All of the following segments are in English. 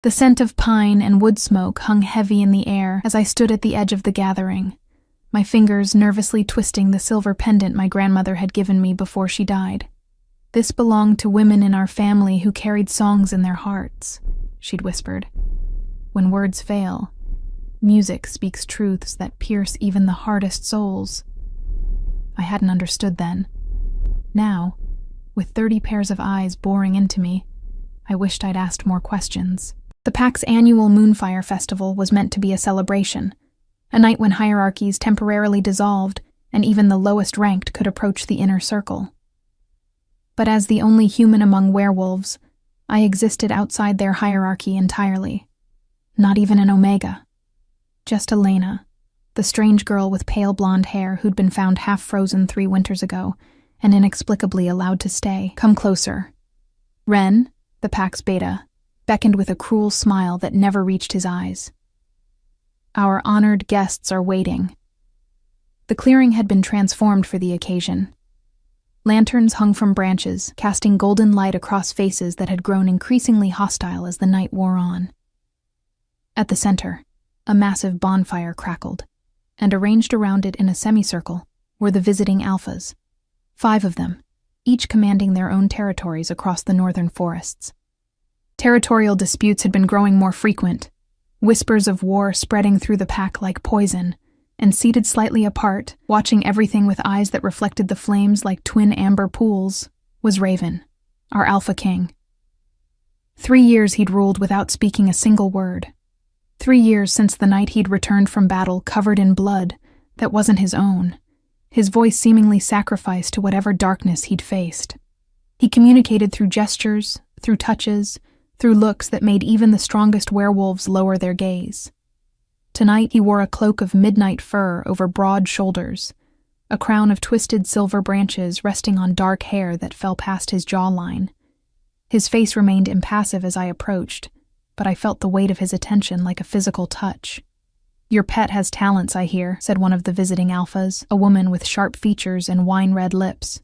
The scent of pine and wood smoke hung heavy in the air as I stood at the edge of the gathering, my fingers nervously twisting the silver pendant my grandmother had given me before she died. "This belonged to women in our family who carried songs in their hearts," she'd whispered. "When words fail, music speaks truths that pierce even the hardest souls." I hadn't understood then. Now, with 30 pairs of eyes boring into me, I wished I'd asked more questions. The pack's annual Moonfire Festival was meant to be a celebration, a night when hierarchies temporarily dissolved and even the lowest ranked could approach the inner circle. But as the only human among werewolves, I existed outside their hierarchy entirely. Not even an Omega. Just Elena, the strange girl with pale blonde hair who'd been found half-frozen 3 winters ago and inexplicably allowed to stay. "Come closer." Ren, the pack's beta, beckoned with a cruel smile that never reached his eyes. "Our honored guests are waiting." The clearing had been transformed for the occasion. Lanterns hung from branches, casting golden light across faces that had grown increasingly hostile as the night wore on. At the center, a massive bonfire crackled, and arranged around it in a semicircle were the visiting alphas. 5 of them, each commanding their own territories across the northern forests. Territorial disputes had been growing more frequent, whispers of war spreading through the pack like poison, and seated slightly apart, watching everything with eyes that reflected the flames like twin amber pools, was Raven, our alpha king. 3 years he'd ruled without speaking a single word. 3 years since the night he'd returned from battle covered in blood that wasn't his own, his voice seemingly sacrificed to whatever darkness he'd faced. He communicated through gestures, through touches, through looks that made even the strongest werewolves lower their gaze. Tonight he wore a cloak of midnight fur over broad shoulders, a crown of twisted silver branches resting on dark hair that fell past his jawline. His face remained impassive as I approached, but I felt the weight of his attention like a physical touch. "Your pet has talents, I hear," said one of the visiting alphas, a woman with sharp features and wine-red lips.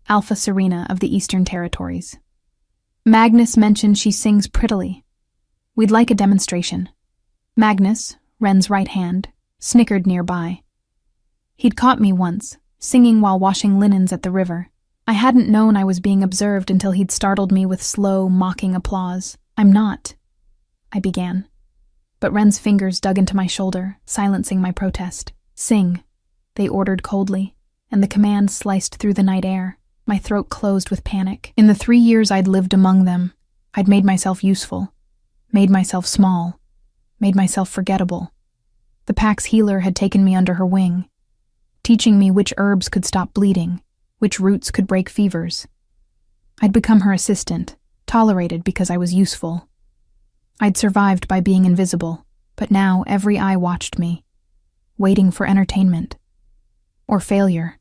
Alpha Serena of the Eastern Territories. "Magnus mentioned she sings prettily. We'd like a demonstration." Magnus, Ren's right hand, snickered nearby. He'd caught me once, singing while washing linens at the river. I hadn't known I was being observed until he'd startled me with slow, mocking applause. "I'm not," I began. But Ren's fingers dug into my shoulder, silencing my protest. "Sing," they ordered coldly, and the command sliced through the night air. My throat closed with panic. In the 3 years I'd lived among them, I'd made myself useful, made myself small, made myself forgettable. The pack's healer had taken me under her wing, teaching me which herbs could stop bleeding, which roots could break fevers. I'd become her assistant, tolerated because I was useful. I'd survived by being invisible, but now every eye watched me, waiting for entertainment. Or failure.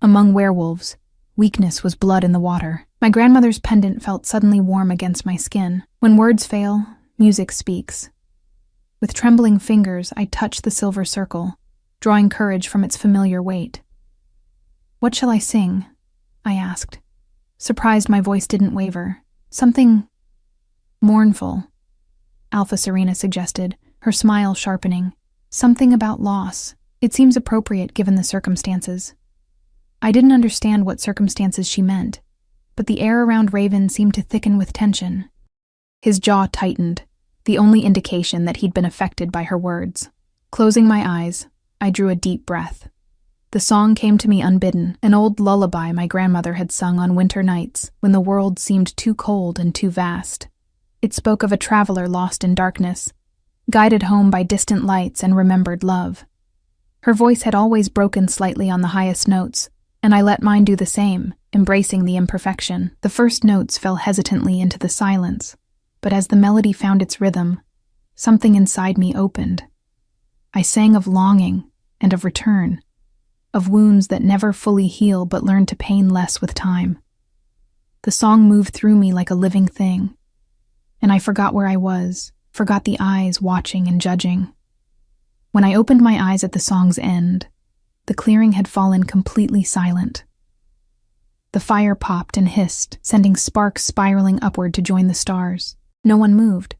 Among werewolves, weakness was blood in the water. My grandmother's pendant felt suddenly warm against my skin. When words fail, music speaks. With trembling fingers, I touched the silver circle, drawing courage from its familiar weight. "What shall I sing?" I asked. Surprised my voice didn't waver. "Something mournful," Alpha Serena suggested, her smile sharpening. "Something about loss. It seems appropriate given the circumstances." I didn't understand what circumstances she meant, but the air around Raven seemed to thicken with tension. His jaw tightened, the only indication that he'd been affected by her words. Closing my eyes, I drew a deep breath. The song came to me unbidden, an old lullaby my grandmother had sung on winter nights when the world seemed too cold and too vast. It spoke of a traveler lost in darkness, guided home by distant lights and remembered love. Her voice had always broken slightly on the highest notes, and I let mine do the same, embracing the imperfection. The first notes fell hesitantly into the silence, but as the melody found its rhythm, something inside me opened. I sang of longing and of return, of wounds that never fully heal but learn to pain less with time. The song moved through me like a living thing, and I forgot where I was, forgot the eyes watching and judging. When I opened my eyes at the song's end, the clearing had fallen completely silent. The fire popped and hissed, sending sparks spiraling upward to join the stars. No one moved.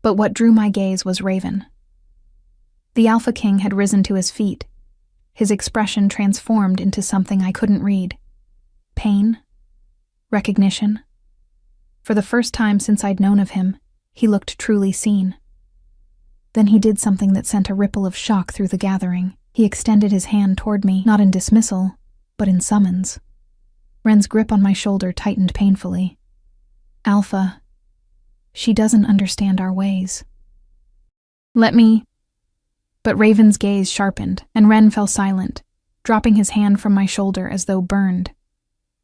But what drew my gaze was Raven. The Alpha King had risen to his feet, his expression transformed into something I couldn't read. Pain? Recognition? For the first time since I'd known of him, he looked truly seen. Then he did something that sent a ripple of shock through the gathering. He extended his hand toward me, not in dismissal, but in summons. Ren's grip on my shoulder tightened painfully. Alpha, she doesn't understand our ways. Let me... But Raven's gaze sharpened, and Ren fell silent, dropping his hand from my shoulder as though burned.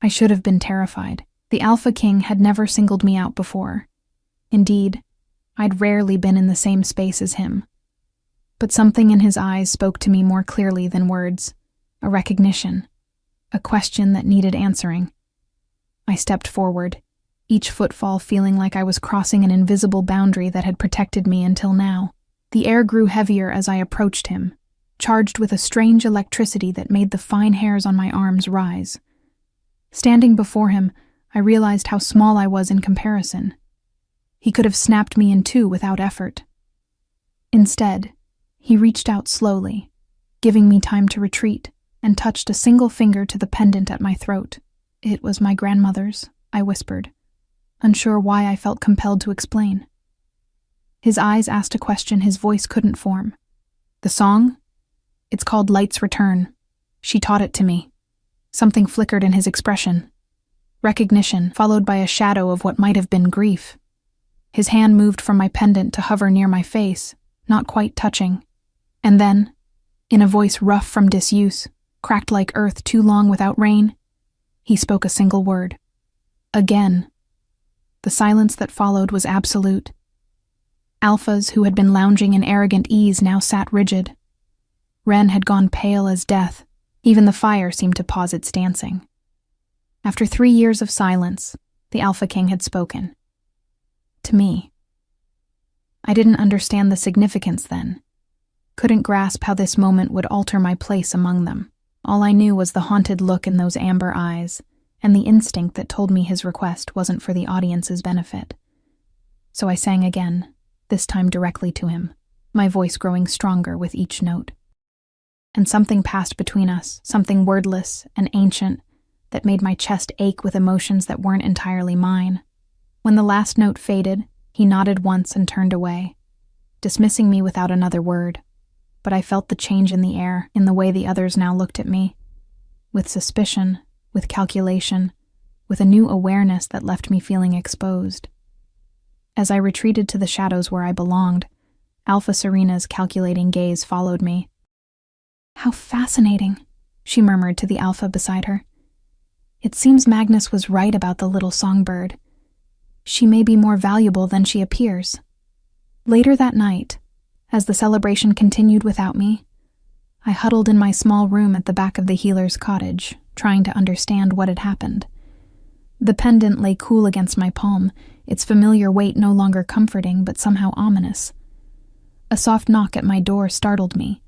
I should have been terrified. The Alpha King had never singled me out before. Indeed, I'd rarely been in the same space as him. But something in his eyes spoke to me more clearly than words. A recognition. A question that needed answering. I stepped forward, each footfall feeling like I was crossing an invisible boundary that had protected me until now. The air grew heavier as I approached him, charged with a strange electricity that made the fine hairs on my arms rise. Standing before him, I realized how small I was in comparison. He could have snapped me in two without effort. Instead, he reached out slowly, giving me time to retreat, and touched a single finger to the pendant at my throat. It was my grandmother's, I whispered, unsure why I felt compelled to explain. His eyes asked a question his voice couldn't form. The song? It's called Light's Return. She taught it to me. Something flickered in his expression. Recognition, followed by a shadow of what might have been grief. His hand moved from my pendant to hover near my face, not quite touching. And then, in a voice rough from disuse, cracked like earth too long without rain, he spoke a single word. Again. The silence that followed was absolute. Alphas who had been lounging in arrogant ease now sat rigid. Ren had gone pale as death. Even the fire seemed to pause its dancing. After 3 years of silence, the Alpha King had spoken. To me. I didn't understand the significance then. Couldn't grasp how this moment would alter my place among them. All I knew was the haunted look in those amber eyes, and the instinct that told me his request wasn't for the audience's benefit. So I sang again, this time directly to him, my voice growing stronger with each note. And something passed between us, something wordless and ancient, that made my chest ache with emotions that weren't entirely mine. When the last note faded, he nodded once and turned away, dismissing me without another word. But I felt the change in the air, in the way the others now looked at me. With suspicion, with calculation, with a new awareness that left me feeling exposed. As I retreated to the shadows where I belonged, Alpha Serena's calculating gaze followed me. How fascinating, she murmured to the Alpha beside her. It seems Magnus was right about the little songbird. She may be more valuable than she appears. Later that night, as the celebration continued without me, I huddled in my small room at the back of the healer's cottage, trying to understand what had happened. The pendant lay cool against my palm, its familiar weight no longer comforting but somehow ominous. A soft knock at my door startled me.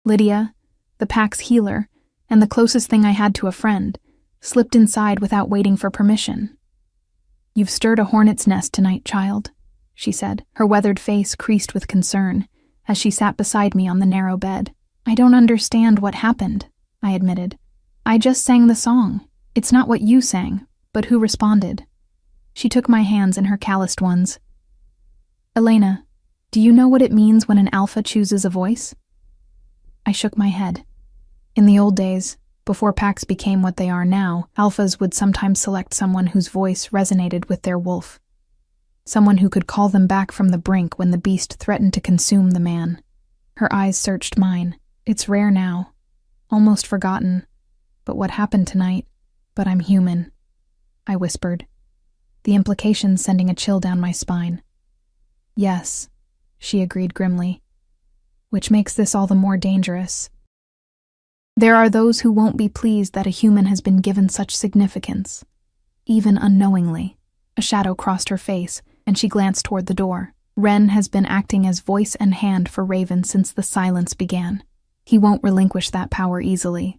Lydia, the pack's healer, and the closest thing I had to a friend, slipped inside without waiting for permission. "You've stirred a hornet's nest tonight, child," she said, her weathered face creased with concern, as she sat beside me on the narrow bed. "I don't understand what happened," I admitted. "I just sang the song. It's not what you sang, but who responded." She took my hands in her calloused ones. "Elena, do you know what it means when an alpha chooses a voice?" I shook my head. In the old days, before packs became what they are now, alphas would sometimes select someone whose voice resonated with their wolf. Someone who could call them back from the brink when the beast threatened to consume the man. Her eyes searched mine. It's rare now, almost forgotten. But what happened tonight? But I'm human, I whispered, the implications sending a chill down my spine. "Yes," she agreed grimly, "which makes this all the more dangerous. There are those who won't be pleased that a human has been given such significance, even unknowingly." A shadow crossed her face, and she glanced toward the door. "Ren has been acting as voice and hand for Raven since the silence began. He won't relinquish that power easily."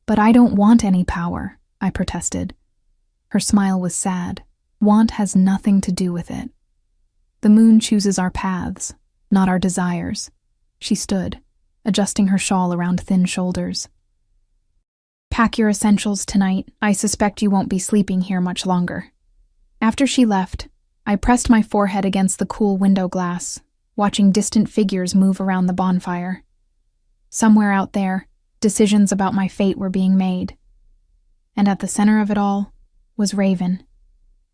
"But I don't want any power," I protested. Her smile was sad. "Want has nothing to do with it." The moon chooses our paths, not our desires. She stood, adjusting her shawl around thin shoulders. Pack your essentials tonight. I suspect you won't be sleeping here much longer. After she left, I pressed my forehead against the cool window glass, watching distant figures move around the bonfire. Somewhere out there, decisions about my fate were being made. And at the center of it all was Raven,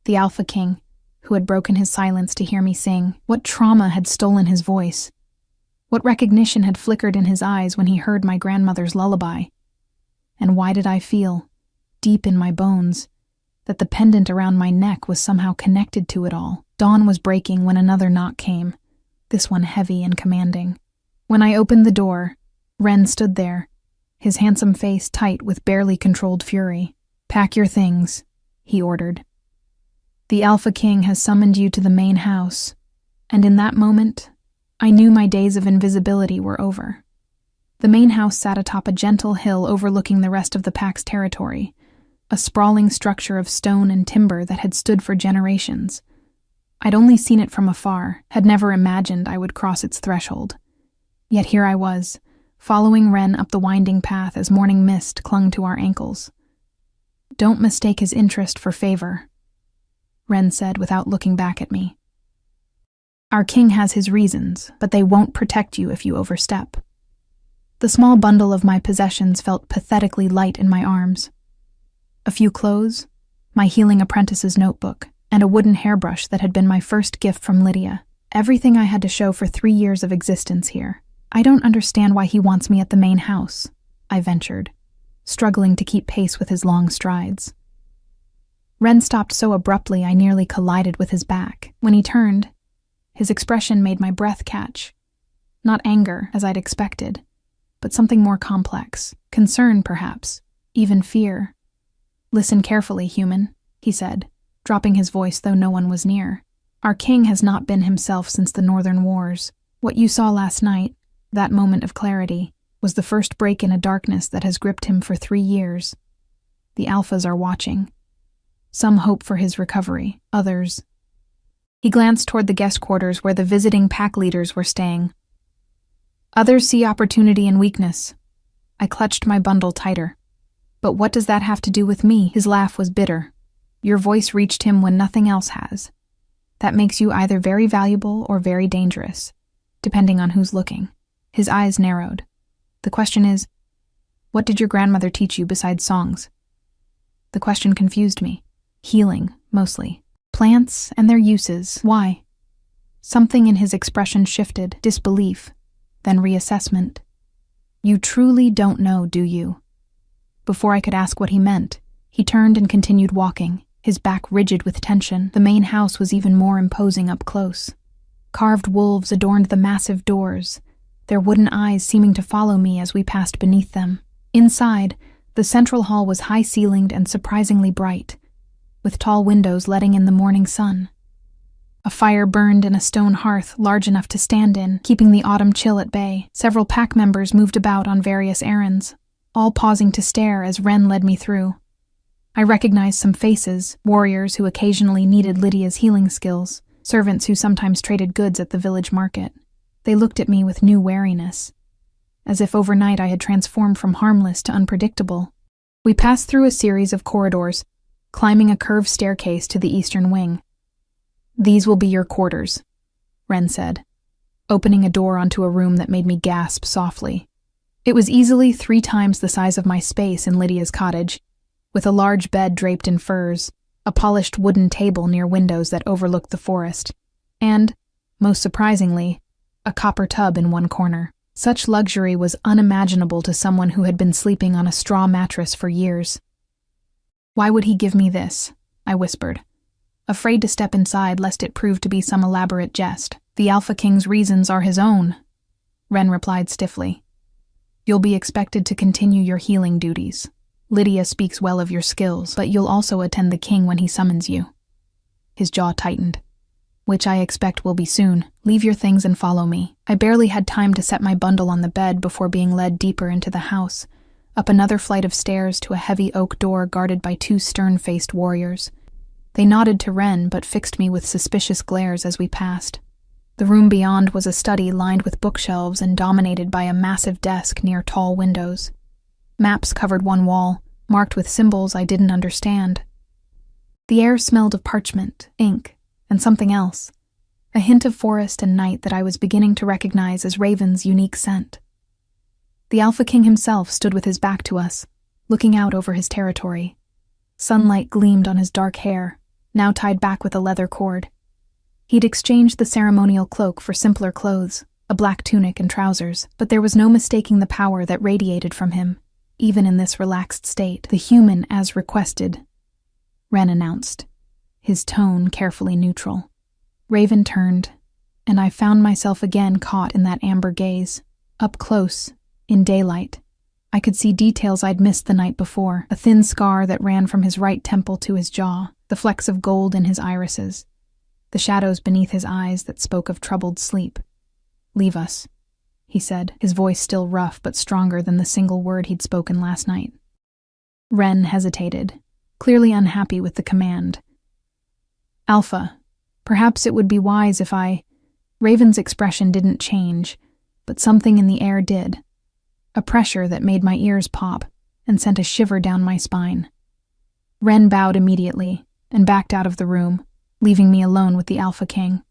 the Alpha King, who had broken his silence to hear me sing. What trauma had stolen his voice? What recognition had flickered in his eyes when he heard my grandmother's lullaby? And why did I feel, deep in my bones, that the pendant around my neck was somehow connected to it all? Dawn was breaking when another knock came, this one heavy and commanding. When I opened the door, Ren stood there, his handsome face tight with barely controlled fury. "Pack your things," he ordered. "The Alpha King has summoned you to the main house," and in that moment, I knew my days of invisibility were over. The main house sat atop a gentle hill overlooking the rest of the pack's territory, a sprawling structure of stone and timber that had stood for generations. I'd only seen it from afar, had never imagined I would cross its threshold. Yet here I was, following Ren up the winding path as morning mist clung to our ankles. "Don't mistake his interest for favor," Ren said without looking back at me. "Our king has his reasons, but they won't protect you if you overstep." The small bundle of my possessions felt pathetically light in my arms. A few clothes, my healing apprentice's notebook, and a wooden hairbrush that had been my first gift from Lydia. Everything I had to show for 3 years of existence here. "I don't understand why he wants me at the main house," I ventured, struggling to keep pace with his long strides. Ren stopped so abruptly I nearly collided with his back. When he turned, his expression made my breath catch. Not anger, as I'd expected, but something more complex. Concern, perhaps, even fear. "Listen carefully, human," he said, dropping his voice though no one was near. "Our king has not been himself since the Northern Wars. What you saw last night, that moment of clarity, was the first break in a darkness that has gripped him for 3 years. The Alphas are watching. Some hope for his recovery, others—" He glanced toward the guest quarters where the visiting pack leaders were staying. "Others see opportunity in weakness." I clutched my bundle tighter. "But what does that have to do with me?" His laugh was bitter. "Your voice reached him when nothing else has. That makes you either very valuable or very dangerous, depending on who's looking." His eyes narrowed. "The question is, what did your grandmother teach you besides songs?" The question confused me. Healing, mostly. Plants and their uses. Why? Something in his expression shifted, disbelief, then reassessment. "You truly don't know, do you?" Before I could ask what he meant, he turned and continued walking, his back rigid with tension. The main house was even more imposing up close. Carved wolves adorned the massive doors, their wooden eyes seeming to follow me as we passed beneath them. Inside, the central hall was high-ceilinged and surprisingly bright, with tall windows letting in the morning sun. A fire burned in a stone hearth large enough to stand in, keeping the autumn chill at bay. Several pack members moved about on various errands, all pausing to stare as Ren led me through. I recognized some faces, warriors who occasionally needed Lydia's healing skills, servants who sometimes traded goods at the village market. They looked at me with new wariness, as if overnight I had transformed from harmless to unpredictable. We passed through a series of corridors, climbing a curved staircase to the eastern wing. "These will be your quarters," Ren said, opening a door onto a room that made me gasp softly. It was easily 3 times the size of my space in Lydia's cottage, with a large bed draped in furs, a polished wooden table near windows that overlooked the forest, and, most surprisingly, a copper tub in one corner. Such luxury was unimaginable to someone who had been sleeping on a straw mattress for years. "Why would he give me this?" I whispered, afraid to step inside lest it prove to be some elaborate jest. "The Alpha King's reasons are his own," Ren replied stiffly. "You'll be expected to continue your healing duties. Lydia speaks well of your skills, but you'll also attend the king when he summons you." His jaw tightened. "Which I expect will be soon. Leave your things and follow me." I barely had time to set my bundle on the bed before being led deeper into the house, up another flight of stairs to a heavy oak door guarded by 2 stern-faced warriors. They nodded to Wren but fixed me with suspicious glares as we passed. The room beyond was a study lined with bookshelves and dominated by a massive desk near tall windows. Maps covered one wall, marked with symbols I didn't understand. The air smelled of parchment, ink, and something else, a hint of forest and night that I was beginning to recognize as Raven's unique scent. The Alpha King himself stood with his back to us, looking out over his territory. Sunlight gleamed on his dark hair, now tied back with a leather cord. He'd exchanged the ceremonial cloak for simpler clothes, a black tunic and trousers, but there was no mistaking the power that radiated from him, even in this relaxed state. "The human as requested," Wren announced, his tone carefully neutral. Raven turned, and I found myself again caught in that amber gaze. Up close, in daylight, I could see details I'd missed the night before, a thin scar that ran from his right temple to his jaw, the flecks of gold in his irises, the shadows beneath his eyes that spoke of troubled sleep. "Leave us," he said, his voice still rough but stronger than the single word he'd spoken last night. Wren hesitated, clearly unhappy with the command. "Alpha, perhaps it would be wise if I—" Raven's expression didn't change, but something in the air did. A pressure that made my ears pop and sent a shiver down my spine. Wren bowed immediately and backed out of the room, leaving me alone with the Alpha King.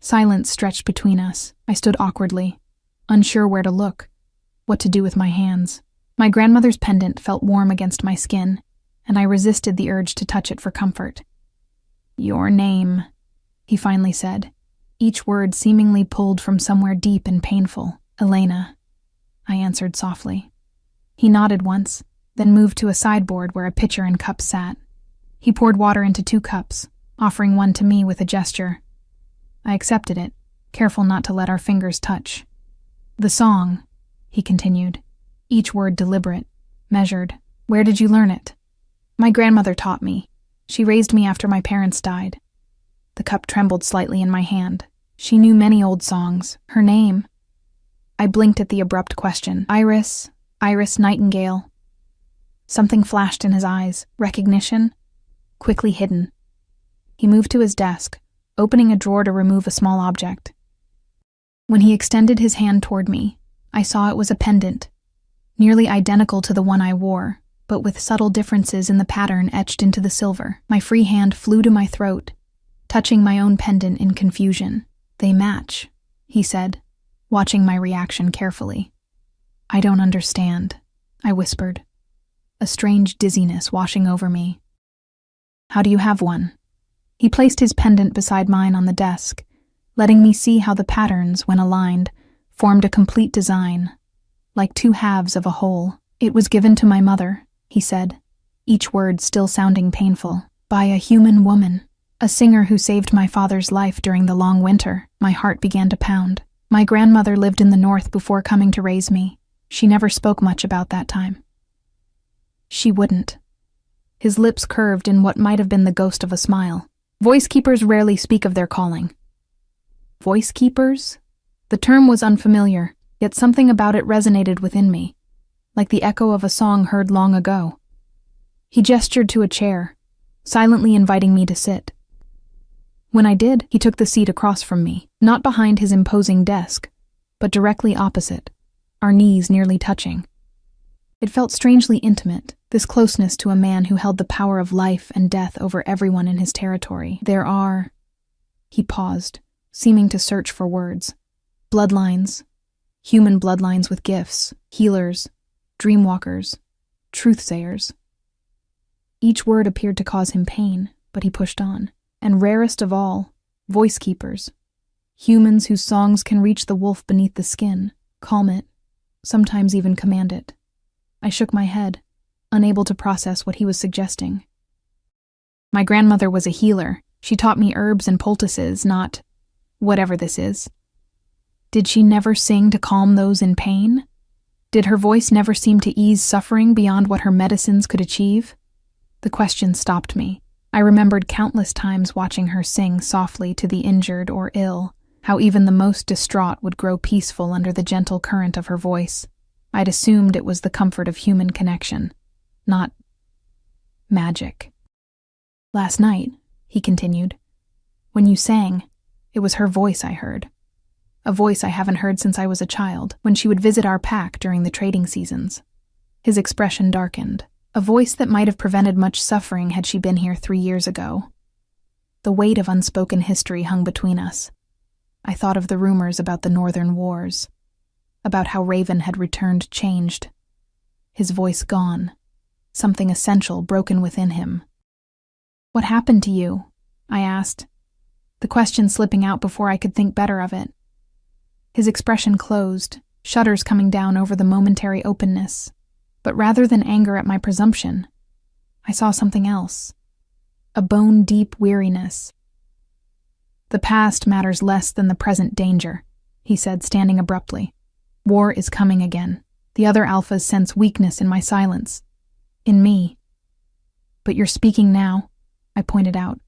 Silence stretched between us. I stood awkwardly, unsure where to look, what to do with my hands. My grandmother's pendant felt warm against my skin, and I resisted the urge to touch it for comfort. "Your name," he finally said, each word seemingly pulled from somewhere deep and painful. "Elena," I answered softly. He nodded once, then moved to a sideboard where a pitcher and cup sat. He poured water into 2 cups, offering one to me with a gesture. I accepted it, careful not to let our fingers touch. "The song," he continued, each word deliberate, measured. "Where did you learn it?" "My grandmother taught me. She raised me after my parents died." The cup trembled slightly in my hand. She knew many old songs. "Her name?" I blinked at the abrupt question. Iris Nightingale." Something flashed in his eyes. Recognition? Quickly hidden. He moved to his desk, opening a drawer to remove a small object. When he extended his hand toward me, I saw it was a pendant, nearly identical to the one I wore, but with subtle differences in the pattern etched into the silver. My free hand flew to my throat, touching my own pendant in confusion. "They match," he said, watching my reaction carefully. "I don't understand," I whispered, a strange dizziness washing over me. "How do you have one?" He placed his pendant beside mine on the desk, letting me see how the patterns, when aligned, formed a complete design, like 2 halves of a whole. "It was given to my mother," he said, each word still sounding painful, "by a human woman, a singer who saved my father's life during the long winter." My heart began to pound. My grandmother lived in the north before coming to raise me. She never spoke much about that time. She wouldn't. His lips curved in what might have been the ghost of a smile. "Voice keepers rarely speak of their calling." Voice keepers? The term was unfamiliar, yet something about it resonated within me, like the echo of a song heard long ago. He gestured to a chair, silently inviting me to sit. When I did, he took the seat across from me, not behind his imposing desk, but directly opposite, our knees nearly touching. It felt strangely intimate, this closeness to a man who held the power of life and death over everyone in his territory. He paused, seeming to search for words. "Bloodlines. Human bloodlines with gifts. Healers. Dreamwalkers. Truthsayers." Each word appeared to cause him pain, but he pushed on. "And rarest of all, voice keepers. Humans whose songs can reach the wolf beneath the skin, calm it, sometimes even command it." I shook my head, unable to process what he was suggesting. "My grandmother was a healer. She taught me herbs and poultices, not whatever this is." "Did she never sing to calm those in pain? Did her voice never seem to ease suffering beyond what her medicines could achieve?" The question stopped me. I remembered countless times watching her sing softly to the injured or ill, how even the most distraught would grow peaceful under the gentle current of her voice. I'd assumed it was the comfort of human connection, not magic. Last night, he continued, when you sang, it was her voice I heard. A voice I haven't heard since I was a child, when she would visit our pack during the trading seasons. His expression darkened. A voice that might have prevented much suffering had she been here 3 years ago. The weight of unspoken history hung between us. I thought of the rumors about the Northern Wars, about how Raven had returned changed. His voice gone, something essential broken within him. "What happened to you?" I asked, the question slipping out before I could think better of it. His expression closed, shudders coming down over the momentary openness. But rather than anger at my presumption, I saw something else. A bone-deep weariness. "The past matters less than the present danger," he said, standing abruptly. "War is coming again. The other alphas sense weakness in my silence. In me. But you're speaking now," I pointed out.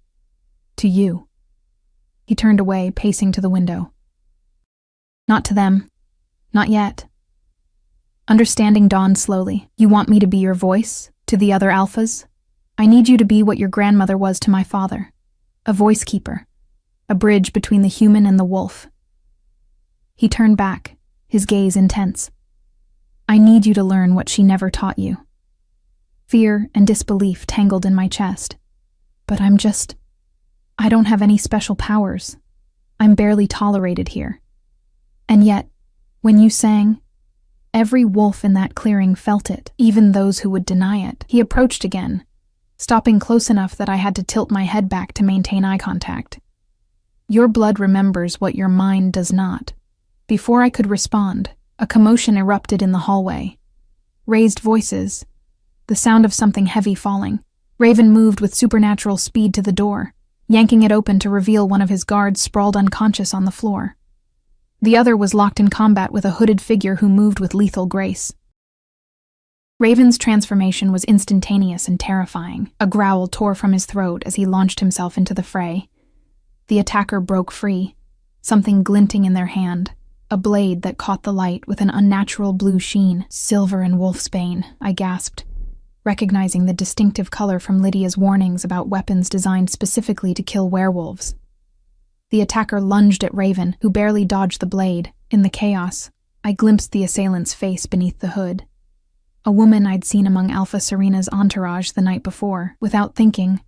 "To you." He turned away, pacing to the window. "Not to them. Not yet." Understanding dawned slowly. "You want me to be your voice? To the other alphas? I need you to be what your grandmother was to my father. A voice keeper. A bridge between the human and the wolf." He turned back, his gaze intense. "I need you to learn what she never taught you." Fear and disbelief tangled in my chest. "But I don't have any special powers. I'm barely tolerated here. And yet, when you sang, every wolf in that clearing felt it, even those who would deny it." He approached again, stopping close enough that I had to tilt my head back to maintain eye contact. "Your blood remembers what your mind does not." Before I could respond, a commotion erupted in the hallway. Raised voices, the sound of something heavy falling. Raven moved with supernatural speed to the door, yanking it open to reveal one of his guards sprawled unconscious on the floor. The other was locked in combat with a hooded figure who moved with lethal grace. Raven's transformation was instantaneous and terrifying. A growl tore from his throat as he launched himself into the fray. The attacker broke free, something glinting in their hand, a blade that caught the light with an unnatural blue sheen. "Silver and wolfsbane," I gasped, recognizing the distinctive color from Lydia's warnings about weapons designed specifically to kill werewolves. The attacker lunged at Raven, who barely dodged the blade. In the chaos, I glimpsed the assailant's face beneath the hood. A woman I'd seen among Alpha Serena's entourage the night before. Without thinking,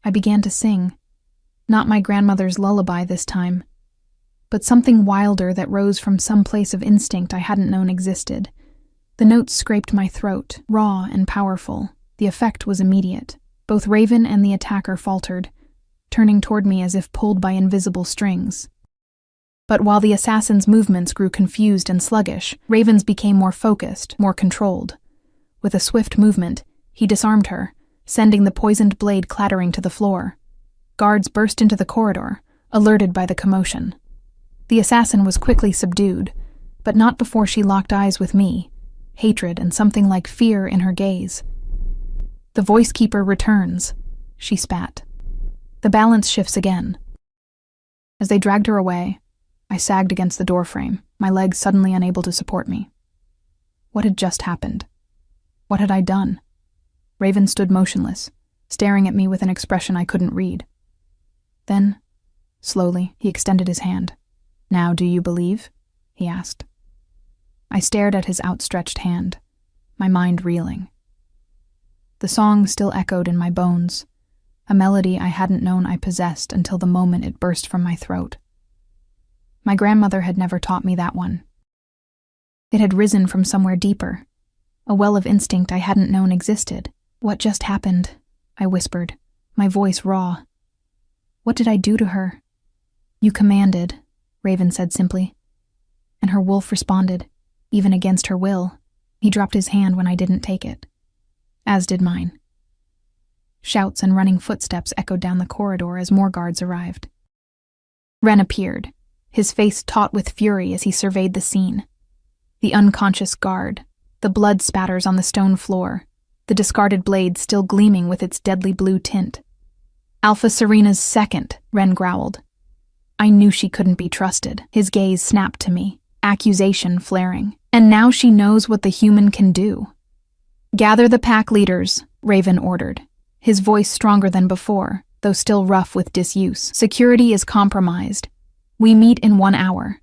I began to sing. Not my grandmother's lullaby this time, but something wilder that rose from some place of instinct I hadn't known existed. The notes scraped my throat, raw and powerful. The effect was immediate. Both Raven and the attacker faltered, turning toward me as if pulled by invisible strings. But while the assassin's movements grew confused and sluggish, Raven's became more focused, more controlled. With a swift movement, he disarmed her, sending the poisoned blade clattering to the floor. Guards burst into the corridor, alerted by the commotion. The assassin was quickly subdued, but not before she locked eyes with me, hatred and something like fear in her gaze. "The voice keeper returns," she spat. The balance shifts again. As they dragged her away, I sagged against the doorframe, my legs suddenly unable to support me. What had just happened? What had I done? Raven stood motionless, staring at me with an expression I couldn't read. Then, slowly, he extended his hand. "Now do you believe?" he asked. I stared at his outstretched hand, my mind reeling. The song still echoed in my bones, a melody I hadn't known I possessed until the moment it burst from my throat. My grandmother had never taught me that one. It had risen from somewhere deeper, a well of instinct I hadn't known existed. "What just happened?" I whispered, my voice raw. "What did I do to her?" "You commanded," Raven said simply. And her wolf responded, even against her will. He dropped his hand when I didn't take it. As did mine. Shouts and running footsteps echoed down the corridor as more guards arrived. Ren appeared, his face taut with fury as he surveyed the scene. The unconscious guard, the blood spatters on the stone floor, the discarded blade still gleaming with its deadly blue tint. "Alpha Serena's second," Ren growled. I knew she couldn't be trusted. His gaze snapped to me, accusation flaring. "And now she knows what the human can do." "Gather the pack leaders," Raven ordered. his voice stronger than before, though still rough with disuse. "Security is compromised. We meet in 1 hour."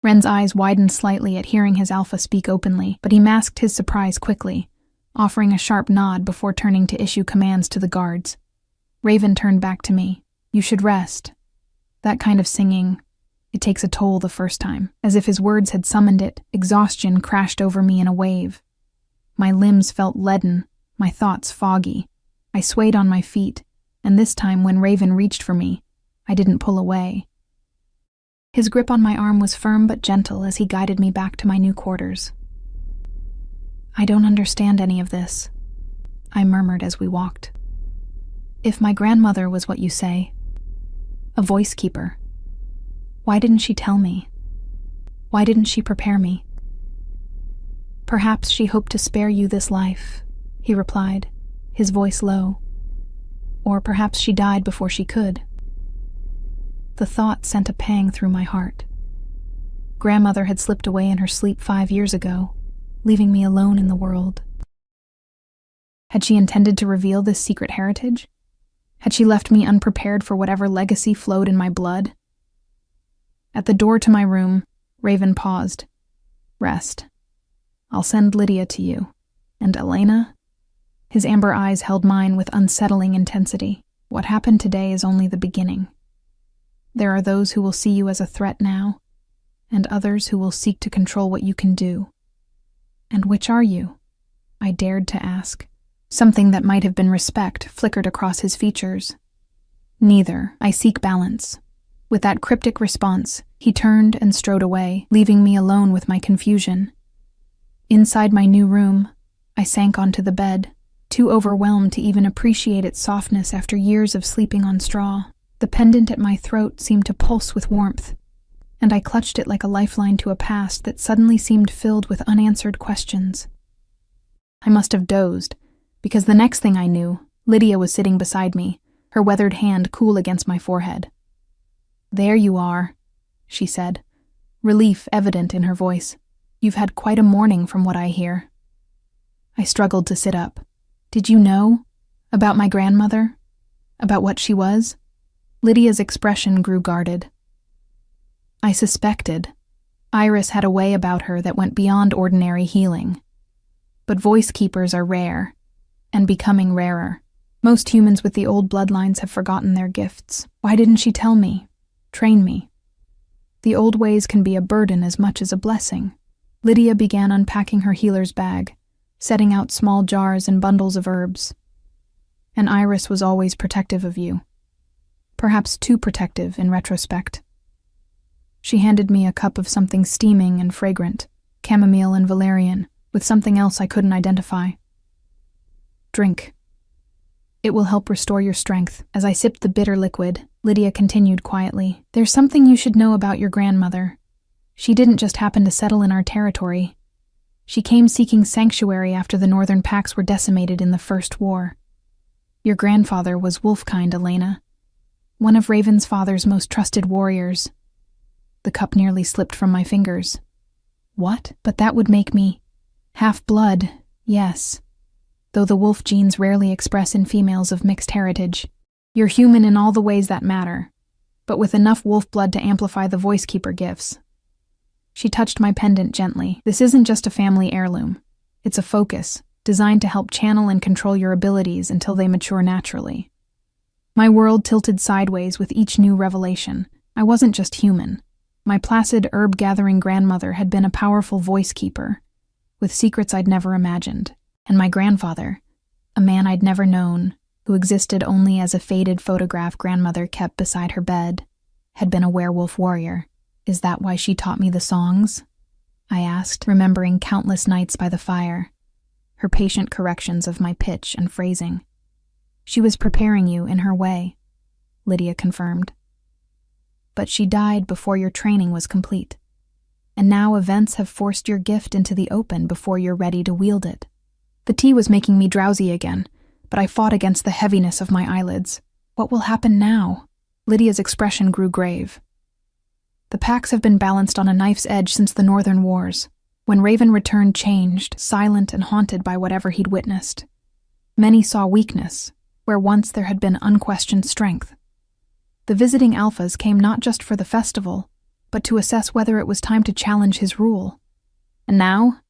Ren's eyes widened slightly at hearing his alpha speak openly, but he masked his surprise quickly, offering a sharp nod before turning to issue commands to the guards. Raven turned back to me. "You should rest. That kind of singing, it takes a toll the first time." As if his words had summoned it, exhaustion crashed over me in a wave. My limbs felt leaden, my thoughts foggy. I swayed on my feet, and this time when Raven reached for me, I didn't pull away. His grip on my arm was firm but gentle as he guided me back to my new quarters. "I don't understand any of this," I murmured as we walked. "If my grandmother was what you say, a voice keeper, why didn't she tell me? Why didn't she prepare me?" "Perhaps she hoped to spare you this life," he replied, his voice low. "Or perhaps she died before she could." The thought sent a pang through my heart. Grandmother had slipped away in her sleep 5 years ago, leaving me alone in the world. Had she intended to reveal this secret heritage? Had she left me unprepared for whatever legacy flowed in my blood? At the door to my room, Raven paused. "Rest. I'll send Lydia to you. And Elena?" His amber eyes held mine with unsettling intensity. "What happened today is only the beginning. There are those who will see you as a threat now, and others who will seek to control what you can do. And which are you?" I dared to ask. Something that might have been respect flickered across his features. "Neither. I seek balance." With that cryptic response, he turned and strode away, leaving me alone with my confusion. Inside my new room, I sank onto the bed, too overwhelmed to even appreciate its softness after years of sleeping on straw. The pendant at my throat seemed to pulse with warmth, and I clutched it like a lifeline to a past that suddenly seemed filled with unanswered questions. I must have dozed, because the next thing I knew, Lydia was sitting beside me, her weathered hand cool against my forehead. "There you are," she said, relief evident in her voice. "You've had quite a morning from what I hear." I struggled to sit up. "Did you know? About my grandmother? About what she was?" Lydia's expression grew guarded. "I suspected. Iris had a way about her that went beyond ordinary healing. But voice keepers are rare, and becoming rarer. Most humans with the old bloodlines have forgotten their gifts. Why didn't she tell me? Train me? The old ways can be a burden as much as a blessing." Lydia began unpacking her healer's bag, setting out small jars and bundles of herbs. "And Iris was always protective of you. Perhaps too protective in retrospect." She handed me a cup of something steaming and fragrant, chamomile and valerian, with something else I couldn't identify. "Drink. It will help restore your strength." As I sipped the bitter liquid, Lydia continued quietly. "There's something you should know about your grandmother. She didn't just happen to settle in our territory. She came seeking sanctuary after the northern packs were decimated in the First War. Your grandfather was wolfkind, Elena, one of Raven's father's most trusted warriors." The cup nearly slipped from my fingers. "What? But that would make me half-blood, yes, though the wolf genes rarely express in females of mixed heritage. You're human in all the ways that matter, but with enough wolf blood to amplify the voice keeper gifts." She touched my pendant gently. "This isn't just a family heirloom. It's a focus, designed to help channel and control your abilities until they mature naturally." My world tilted sideways with each new revelation. I wasn't just human. My placid herb-gathering grandmother had been a powerful voice keeper, with secrets I'd never imagined. And my grandfather, a man I'd never known, who existed only as a faded photograph grandmother kept beside her bed, had been a werewolf warrior. "Is that why she taught me the songs?" I asked, remembering countless nights by the fire, her patient corrections of my pitch and phrasing. "She was preparing you in her way," Lydia confirmed. "But she died before your training was complete. And now events have forced your gift into the open before you're ready to wield it." The tea was making me drowsy again, but I fought against the heaviness of my eyelids. "What will happen now?" Lydia's expression grew grave. "The packs have been balanced on a knife's edge since the Northern Wars, when Raven returned changed, silent and haunted by whatever he'd witnessed. Many saw weakness, where once there had been unquestioned strength. The visiting alphas came not just for the festival, but to assess whether it was time to challenge his rule. And now?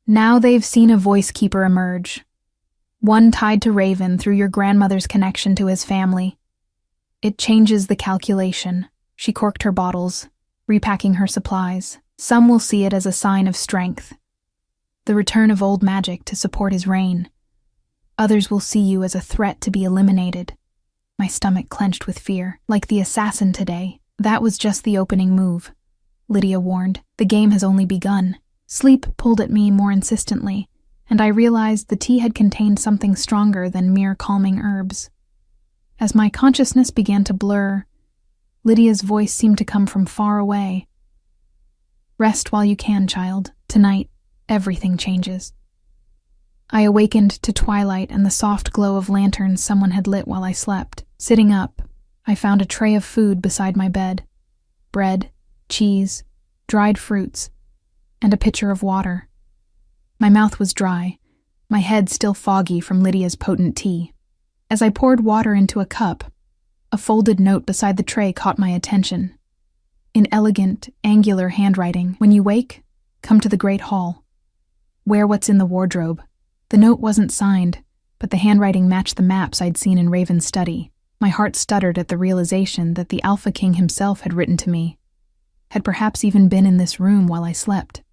Now they've seen a voice keeper emerge. One tied to Raven through your grandmother's connection to his family. It changes the calculation. She corked her bottles, repacking her supplies. Some will see it as a sign of strength, the return of old magic to support his reign. Others will see you as a threat to be eliminated. My stomach clenched with fear. Like the assassin today, that was just the opening move. Lydia warned, the game has only begun. Sleep pulled at me more insistently, and I realized the tea had contained something stronger than mere calming herbs. As my consciousness began to blur, Lydia's voice seemed to come from far away. Rest while you can, child. Tonight, everything changes. I awakened to twilight and the soft glow of lanterns someone had lit while I slept. Sitting up, I found a tray of food beside my bed. Bread, cheese, dried fruits, and a pitcher of water. My mouth was dry, my head still foggy from Lydia's potent tea. As I poured water into a cup, a folded note beside the tray caught my attention. In elegant, angular handwriting, when you wake, come to the Great Hall. Wear what's in the wardrobe. The note wasn't signed, but the handwriting matched the maps I'd seen in Raven's study. My heart stuttered at the realization that the Alpha King himself had written to me, had perhaps even been in this room while I slept.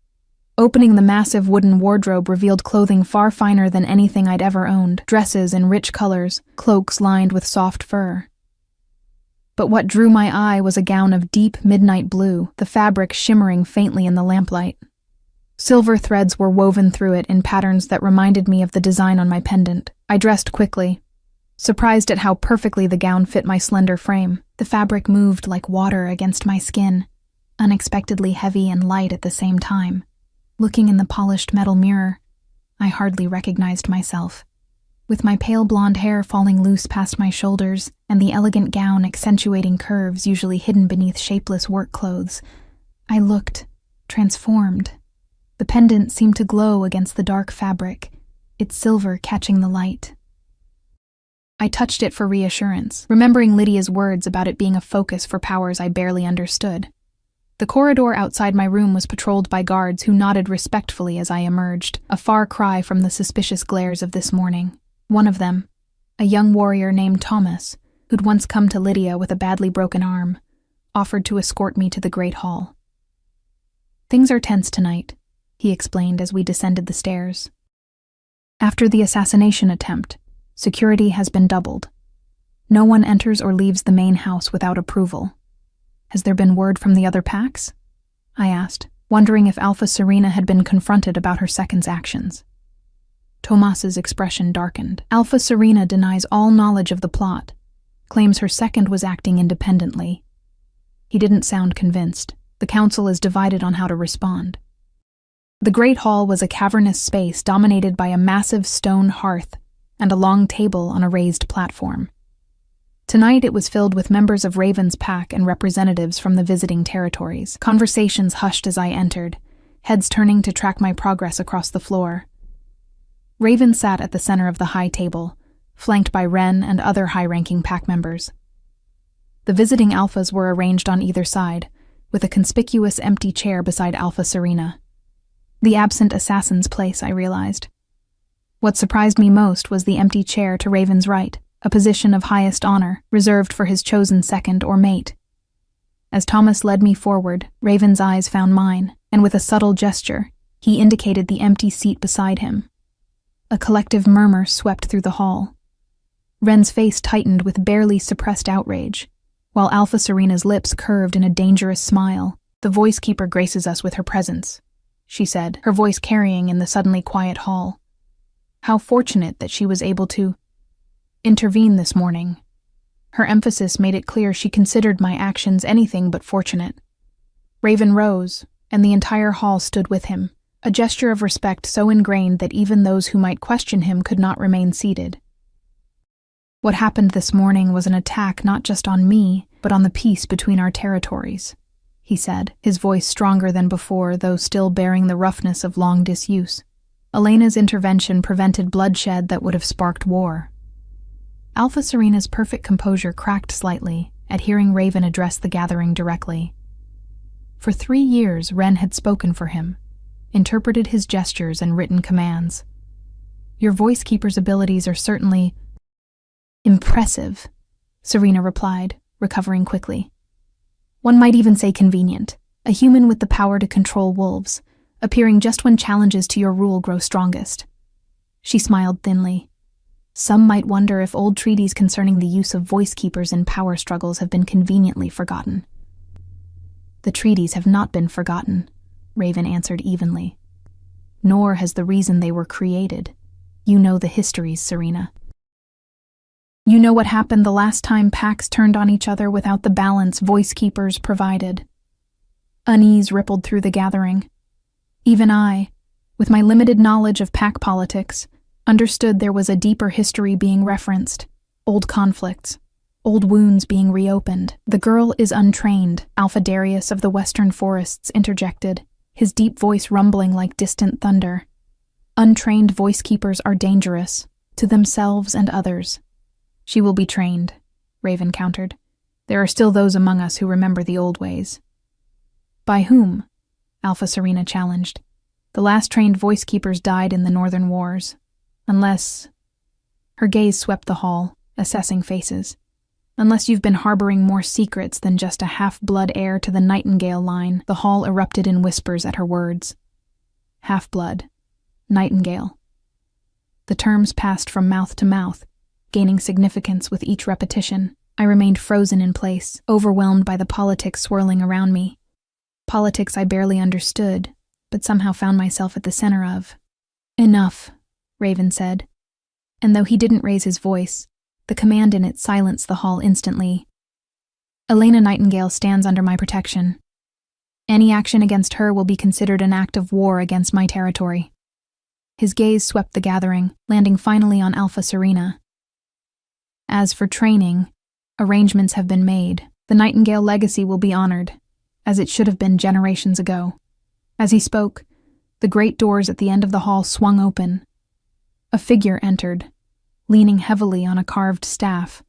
Opening the massive wooden wardrobe revealed clothing far finer than anything I'd ever owned, dresses in rich colors, cloaks lined with soft fur. But what drew my eye was a gown of deep midnight blue, the fabric shimmering faintly in the lamplight. Silver threads were woven through it in patterns that reminded me of the design on my pendant. I dressed quickly, surprised at how perfectly the gown fit my slender frame. The fabric moved like water against my skin, unexpectedly heavy and light at the same time. Looking in the polished metal mirror, I hardly recognized myself. With my pale blonde hair falling loose past my shoulders and the elegant gown accentuating curves usually hidden beneath shapeless work clothes, I looked transformed. The pendant seemed to glow against the dark fabric, its silver catching the light. I touched it for reassurance, remembering Lydia's words about it being a focus for powers I barely understood. The corridor outside my room was patrolled by guards who nodded respectfully as I emerged, a far cry from the suspicious glares of this morning. One of them, a young warrior named Thomas, who'd once come to Lydia with a badly broken arm, offered to escort me to the Great Hall. Things are tense tonight, he explained as we descended the stairs. After the assassination attempt, security has been doubled. No one enters or leaves the main house without approval. Has there been word from the other packs? I asked, wondering if Alpha Serena had been confronted about her second's actions. Tomas's expression darkened. Alpha Serena denies all knowledge of the plot, claims her second was acting independently. He didn't sound convinced. The council is divided on how to respond. The Great Hall was a cavernous space dominated by a massive stone hearth and a long table on a raised platform. Tonight it was filled with members of Raven's pack and representatives from the visiting territories. Conversations hushed as I entered, heads turning to track my progress across the floor. Raven sat at the center of the high table, flanked by Ren and other high-ranking pack members. The visiting alphas were arranged on either side, with a conspicuous empty chair beside Alpha Serena. The absent assassin's place, I realized. What surprised me most was the empty chair to Raven's right, a position of highest honor, reserved for his chosen second or mate. As Thomas led me forward, Raven's eyes found mine, and with a subtle gesture, he indicated the empty seat beside him. A collective murmur swept through the hall. Ren's face tightened with barely suppressed outrage, while Alpha Serena's lips curved in a dangerous smile. "The voice keeper graces us with her presence," she said, her voice carrying in the suddenly quiet hall. How fortunate that she was able to intervene this morning. Her emphasis made it clear she considered my actions anything but fortunate. Raven rose, and the entire hall stood with him, a gesture of respect so ingrained that even those who might question him could not remain seated. What happened this morning was an attack not just on me, but on the peace between our territories, he said, his voice stronger than before, though still bearing the roughness of long disuse. Elena's intervention prevented bloodshed that would have sparked war. Alpha Serena's perfect composure cracked slightly at hearing Raven address the gathering directly. For 3 years, Ren had spoken for him, interpreted his gestures and written commands. Your voice keeper's abilities are certainly impressive, Serena replied, recovering quickly. One might even say convenient, a human with the power to control wolves, appearing just when challenges to your rule grow strongest. She smiled thinly. Some might wonder if old treaties concerning the use of voice keepers in power struggles have been conveniently forgotten. The treaties have not been forgotten, Raven answered evenly. Nor has the reason they were created. You know the histories, Serena. You know what happened the last time packs turned on each other without the balance voice keepers provided. Unease rippled through the gathering. Even I, with my limited knowledge of pack politics, understood there was a deeper history being referenced, old conflicts, old wounds being reopened. The girl is untrained, Alpha Darius of the Western Forests interjected, his deep voice rumbling like distant thunder. Untrained voice keepers are dangerous, to themselves and others. She will be trained, Raven countered. There are still those among us who remember the old ways. By whom? Alpha Serena challenged. The last trained voice keepers died in the Northern Wars. Unless... Her gaze swept the hall, assessing faces. Unless you've been harboring more secrets than just a half-blood heir to the Nightingale line, the hall erupted in whispers at her words. Half-blood. Nightingale. The terms passed from mouth to mouth, gaining significance with each repetition. I remained frozen in place, overwhelmed by the politics swirling around me. Politics I barely understood, but somehow found myself at the center of. Enough, Raven said. And though he didn't raise his voice, the command in it silenced the hall instantly. Elena Nightingale stands under my protection. Any action against her will be considered an act of war against my territory. His gaze swept the gathering, landing finally on Alpha Serena. As for training, arrangements have been made. The Nightingale legacy will be honored, as it should have been generations ago. As he spoke, the great doors at the end of the hall swung open. A figure entered, leaning heavily on a carved staff,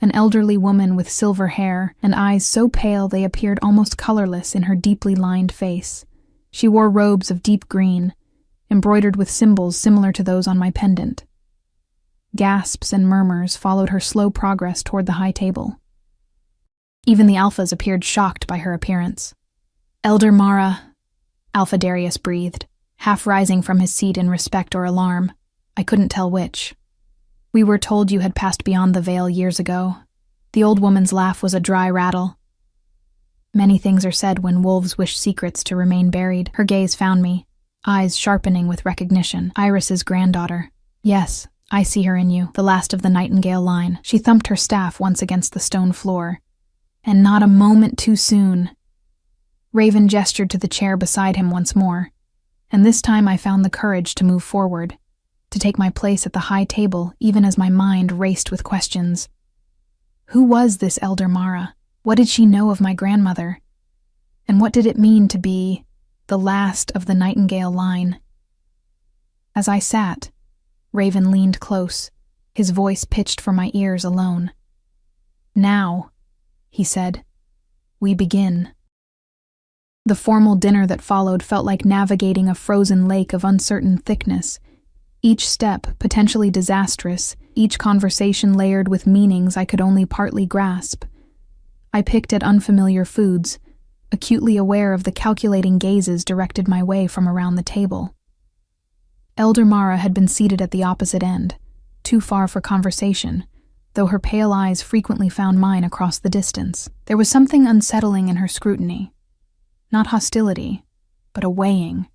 an elderly woman with silver hair and eyes so pale they appeared almost colorless in her deeply lined face. She wore robes of deep green, embroidered with symbols similar to those on my pendant. Gasps and murmurs followed her slow progress toward the high table. Even the Alphas appeared shocked by her appearance. Elder Mara, Alpha Darius breathed, half rising from his seat in respect or alarm. I couldn't tell which. We were told you had passed beyond the veil years ago. The old woman's laugh was a dry rattle. Many things are said when wolves wish secrets to remain buried. Her gaze found me, eyes sharpening with recognition. Iris's granddaughter. Yes, I see her in you, the last of the Nightingale line. She thumped her staff once against the stone floor. And not a moment too soon. Raven gestured to the chair beside him once more, and this time I found the courage to move forward, to take my place at the high table even as my mind raced with questions. Who was this Elder Mara? What did she know of my grandmother? And what did it mean to be the last of the Nightingale line? As I sat, Raven leaned close, his voice pitched for my ears alone. Now, he said, we begin. The formal dinner that followed felt like navigating a frozen lake of uncertain thickness, each step potentially disastrous, each conversation layered with meanings I could only partly grasp. I picked at unfamiliar foods, acutely aware of the calculating gazes directed my way from around the table. Elder Mara had been seated at the opposite end, too far for conversation, though her pale eyes frequently found mine across the distance. There was something unsettling in her scrutiny. Not hostility, but a weighing,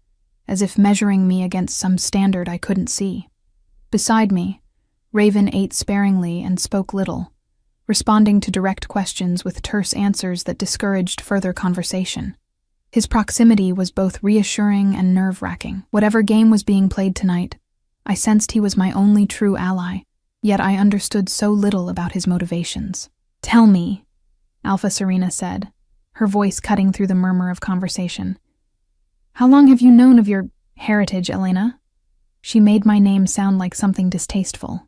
as if measuring me against some standard I couldn't see. Beside me, Raven ate sparingly and spoke little, responding to direct questions with terse answers that discouraged further conversation. His proximity was both reassuring and nerve-wracking. Whatever game was being played tonight, I sensed he was my only true ally, yet I understood so little about his motivations. Tell me, Alpha Serena said, her voice cutting through the murmur of conversation. How long have you known of your heritage, Elena? She made my name sound like something distasteful.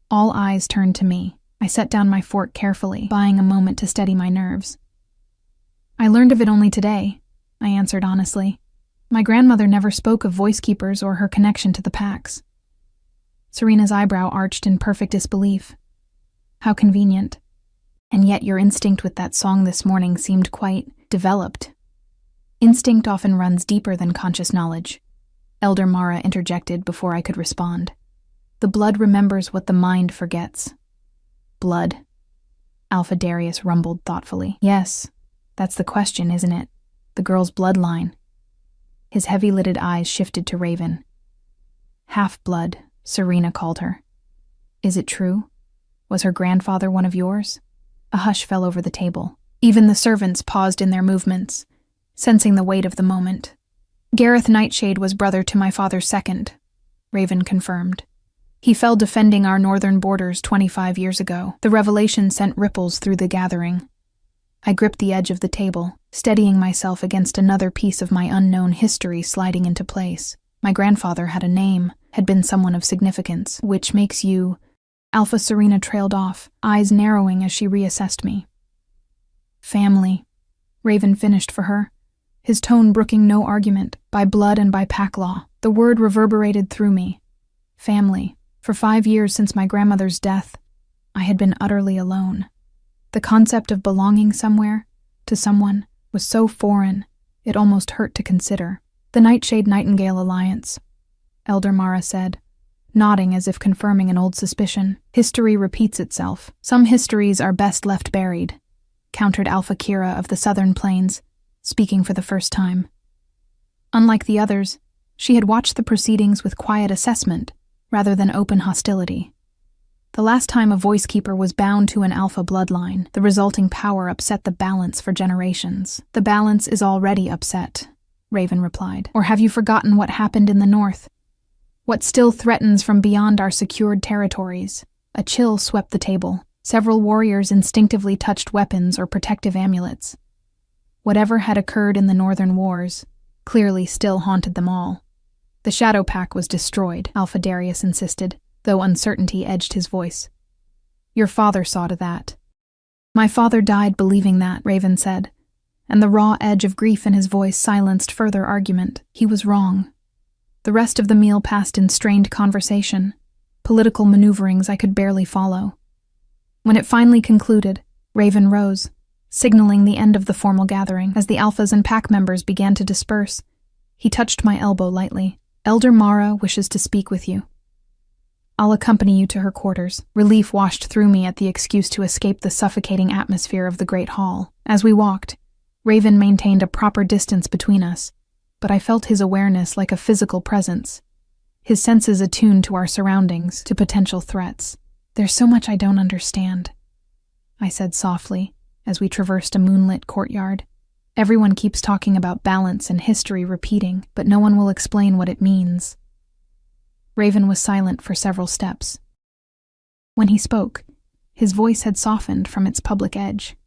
All eyes turned to me. I set down my fork carefully, buying a moment to steady my nerves. I learned of it only today, I answered honestly. My grandmother never spoke of voice keepers or her connection to the packs. Serena's eyebrow arched in perfect disbelief. How convenient. And yet your instinct with that song this morning seemed quite developed. Instinct often runs deeper than conscious knowledge, Elder Mara interjected before I could respond. The blood remembers what the mind forgets. Blood, Alpha Darius rumbled thoughtfully. Yes, that's the question, isn't it? The girl's bloodline. His heavy-lidded eyes shifted to Raven. Half-blood, Serena called her. Is it true? Was her grandfather one of yours? A hush fell over the table. Even the servants paused in their movements, sensing the weight of the moment. Gareth Nightshade was brother to my father's second, Raven confirmed. He fell defending our northern borders 25 years ago. The revelation sent ripples through the gathering. I gripped the edge of the table, steadying myself against another piece of my unknown history sliding into place. My grandfather had a name, had been someone of significance, which makes you... Alpha Serena trailed off, eyes narrowing as she reassessed me. Family, Raven finished for her, his tone brooking no argument. By blood and by pack law, the word reverberated through me. Family. For 5 years since my grandmother's death, I had been utterly alone. The concept of belonging somewhere, to someone, was so foreign, it almost hurt to consider. The Nightshade-Nightingale Alliance, Elder Mara said, nodding as if confirming an old suspicion. History repeats itself. Some histories are best left buried, countered Alpha Kira of the Southern Plains, speaking for the first time. Unlike the others, she had watched the proceedings with quiet assessment, rather than open hostility. The last time a voice keeper was bound to an alpha bloodline, the resulting power upset the balance for generations. The balance is already upset, Raven replied. Or have you forgotten what happened in the north? What still threatens from beyond our secured territories? A chill swept the table. Several warriors instinctively touched weapons or protective amulets. Whatever had occurred in the northern wars clearly still haunted them all. The Shadow Pack was destroyed, Alpha Darius insisted, though uncertainty edged his voice. Your father saw to that. My father died believing that, Raven said, and the raw edge of grief in his voice silenced further argument. He was wrong. The rest of the meal passed in strained conversation, political maneuverings I could barely follow. When it finally concluded, Raven rose, signaling the end of the formal gathering. As the alphas and pack members began to disperse, he touched my elbow lightly. Elder Mara wishes to speak with you. I'll accompany you to her quarters. Relief washed through me at the excuse to escape the suffocating atmosphere of the great hall. As we walked, Raven maintained a proper distance between us, but I felt his awareness like a physical presence, his senses attuned to our surroundings, to potential threats. There's so much I don't understand, I said softly as we traversed a moonlit courtyard. Everyone keeps talking about balance and history repeating, but no one will explain what it means. Raven was silent for several steps. When he spoke, his voice had softened from its public edge.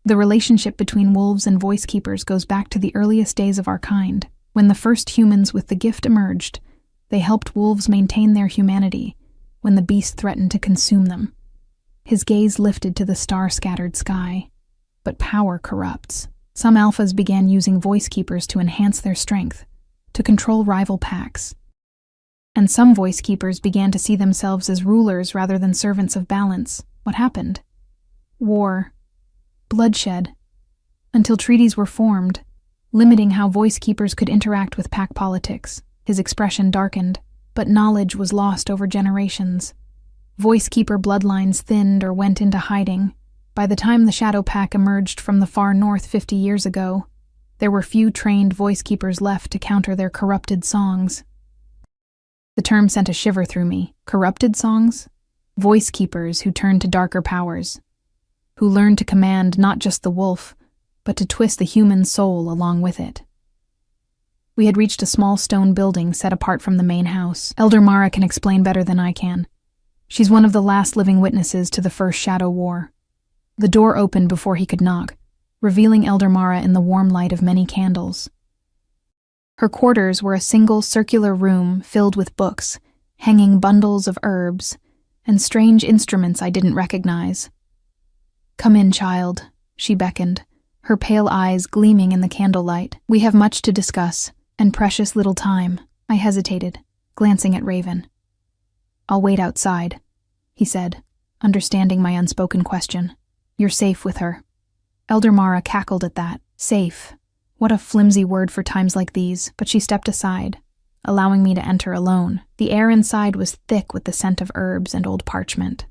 The relationship between wolves and voice keepers goes back to the earliest days of our kind. When the first humans with the gift emerged, they helped wolves maintain their humanity when the beast threatened to consume them. His gaze lifted to the star-scattered sky. But power corrupts. Some alphas began using voice keepers to enhance their strength, to control rival packs. And some voice keepers began to see themselves as rulers rather than servants of balance. What happened? War. Bloodshed. Until treaties were formed, limiting how voice keepers could interact with pack politics. His expression darkened, but knowledge was lost over generations. Voice keeper bloodlines thinned or went into hiding. By the time the Shadow Pack emerged from the far north 50 years ago, there were few trained voice keepers left to counter their corrupted songs. The term sent a shiver through me. Corrupted songs? Voice keepers who turned to darker powers, who learned to command not just the wolf, but to twist the human soul along with it. We had reached a small stone building set apart from the main house. Elder Mara can explain better than I can. She's one of the last living witnesses to the First Shadow War. The door opened before he could knock, revealing Elder Mara in the warm light of many candles. Her quarters were a single circular room filled with books, hanging bundles of herbs, and strange instruments I didn't recognize. "Come in, child," she beckoned, her pale eyes gleaming in the candlelight. "We have much to discuss, and precious little time." I hesitated, glancing at Raven. "I'll wait outside," he said, understanding my unspoken question. "You're safe with her." Elder Mara cackled at that. Safe. What a flimsy word for times like these, but she stepped aside, allowing me to enter alone. The air inside was thick with the scent of herbs and old parchment.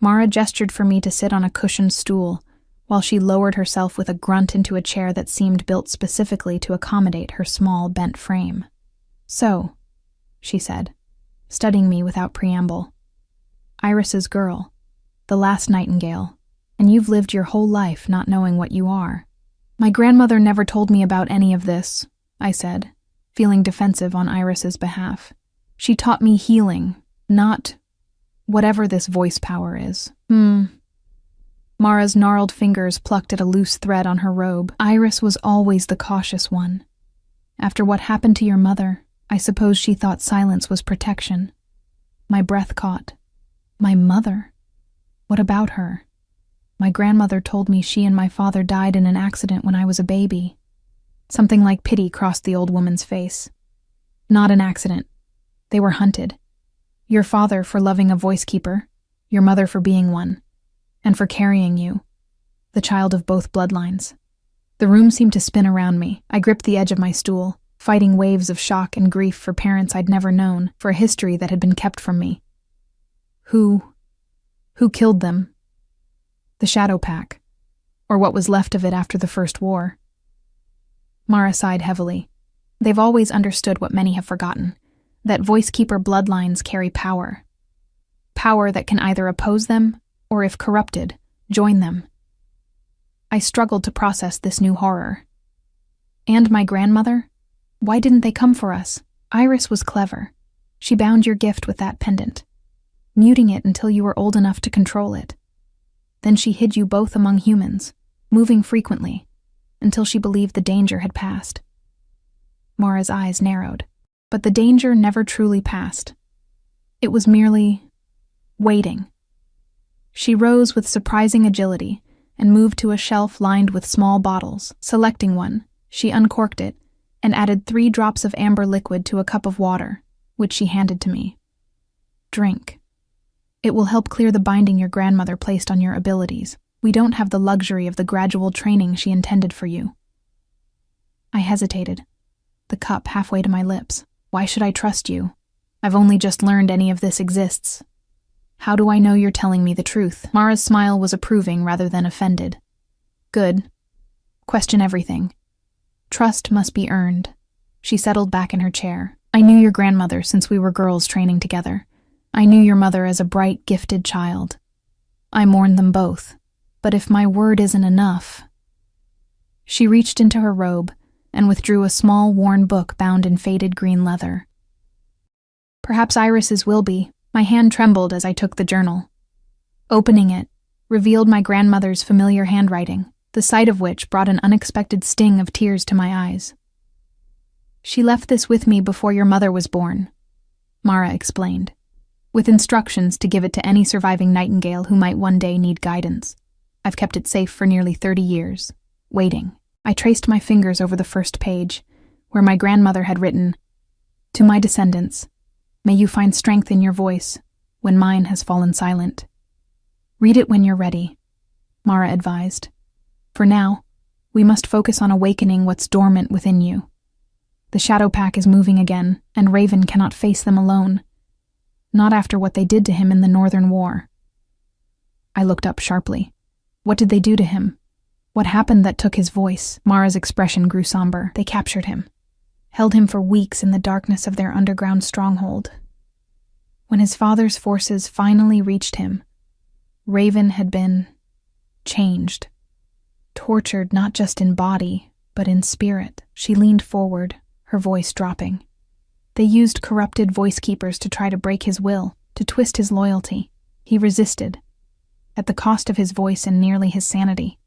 Mara gestured for me to sit on a cushioned stool, while she lowered herself with a grunt into a chair that seemed built specifically to accommodate her small, bent frame. "So," she said, studying me without preamble, "Iris's girl, the last nightingale, and you've lived your whole life not knowing what you are." "My grandmother never told me about any of this," I said, feeling defensive on Iris's behalf. "She taught me healing, not whatever this voice power is." Mara's gnarled fingers plucked at a loose thread on her robe. "Iris was always the cautious one. After what happened to your mother, I suppose she thought silence was protection." My breath caught. My mother? What about her? My grandmother told me she and my father died in an accident when I was a baby. Something like pity crossed the old woman's face. "Not an accident. They were hunted. Your father for loving a voice keeper, your mother for being one, and for carrying you, the child of both bloodlines." The room seemed to spin around me. I gripped the edge of my stool, fighting waves of shock and grief for parents I'd never known, for a history that had been kept from me. Who killed them? The Shadow Pack, or what was left of it after the First War. Mara sighed heavily. "They've always understood what many have forgotten, that voice-keeper bloodlines carry power. Power that can either oppose them, or if corrupted, join them." I struggled to process this new horror. "And my grandmother? Why didn't they come for us? Iris was clever. She bound your gift with that pendant, muting it until you were old enough to control it. Then she hid you both among humans, moving frequently, until she believed the danger had passed." Mara's eyes narrowed. But the danger never truly passed. It was merely waiting. She rose with surprising agility and moved to a shelf lined with small bottles. Selecting one, she uncorked it and added 3 drops of amber liquid to a cup of water, which she handed to me. "Drink. It will help clear the binding your grandmother placed on your abilities. We don't have the luxury of the gradual training she intended for you." I hesitated, the cup halfway to my lips. "Why should I trust you? I've only just learned any of this exists. How do I know you're telling me the truth?" Mara's smile was approving rather than offended. "Good. Question everything. Trust must be earned." She settled back in her chair. "I knew your grandmother since we were girls training together. I knew your mother as a bright, gifted child. I mourned them both. But if my word isn't enough..." She reached into her robe and withdrew a small, worn book bound in faded green leather. "Perhaps Iris's will be." My hand trembled as I took the journal. Opening it revealed my grandmother's familiar handwriting, the sight of which brought an unexpected sting of tears to my eyes. "She left this with me before your mother was born," Mara explained, "with instructions to give it to any surviving nightingale who might one day need guidance. I've kept it safe for nearly 30 years, waiting." I traced my fingers over the first page, where my grandmother had written, "To my descendants, may you find strength in your voice when mine has fallen silent." "Read it when you're ready," Mara advised. "For now, we must focus on awakening what's dormant within you. The Shadow Pack is moving again, and Raven cannot face them alone. Not after what they did to him in the Northern War." I looked up sharply. "What did they do to him? What happened that took his voice?" Mara's expression grew somber. "They captured him, held him for weeks in the darkness of their underground stronghold. When his father's forces finally reached him, Raven had been changed, tortured not just in body, but in spirit." She leaned forward, her voice dropping. "They used corrupted voice keepers to try to break his will, to twist his loyalty. He resisted, at the cost of his voice and nearly his sanity.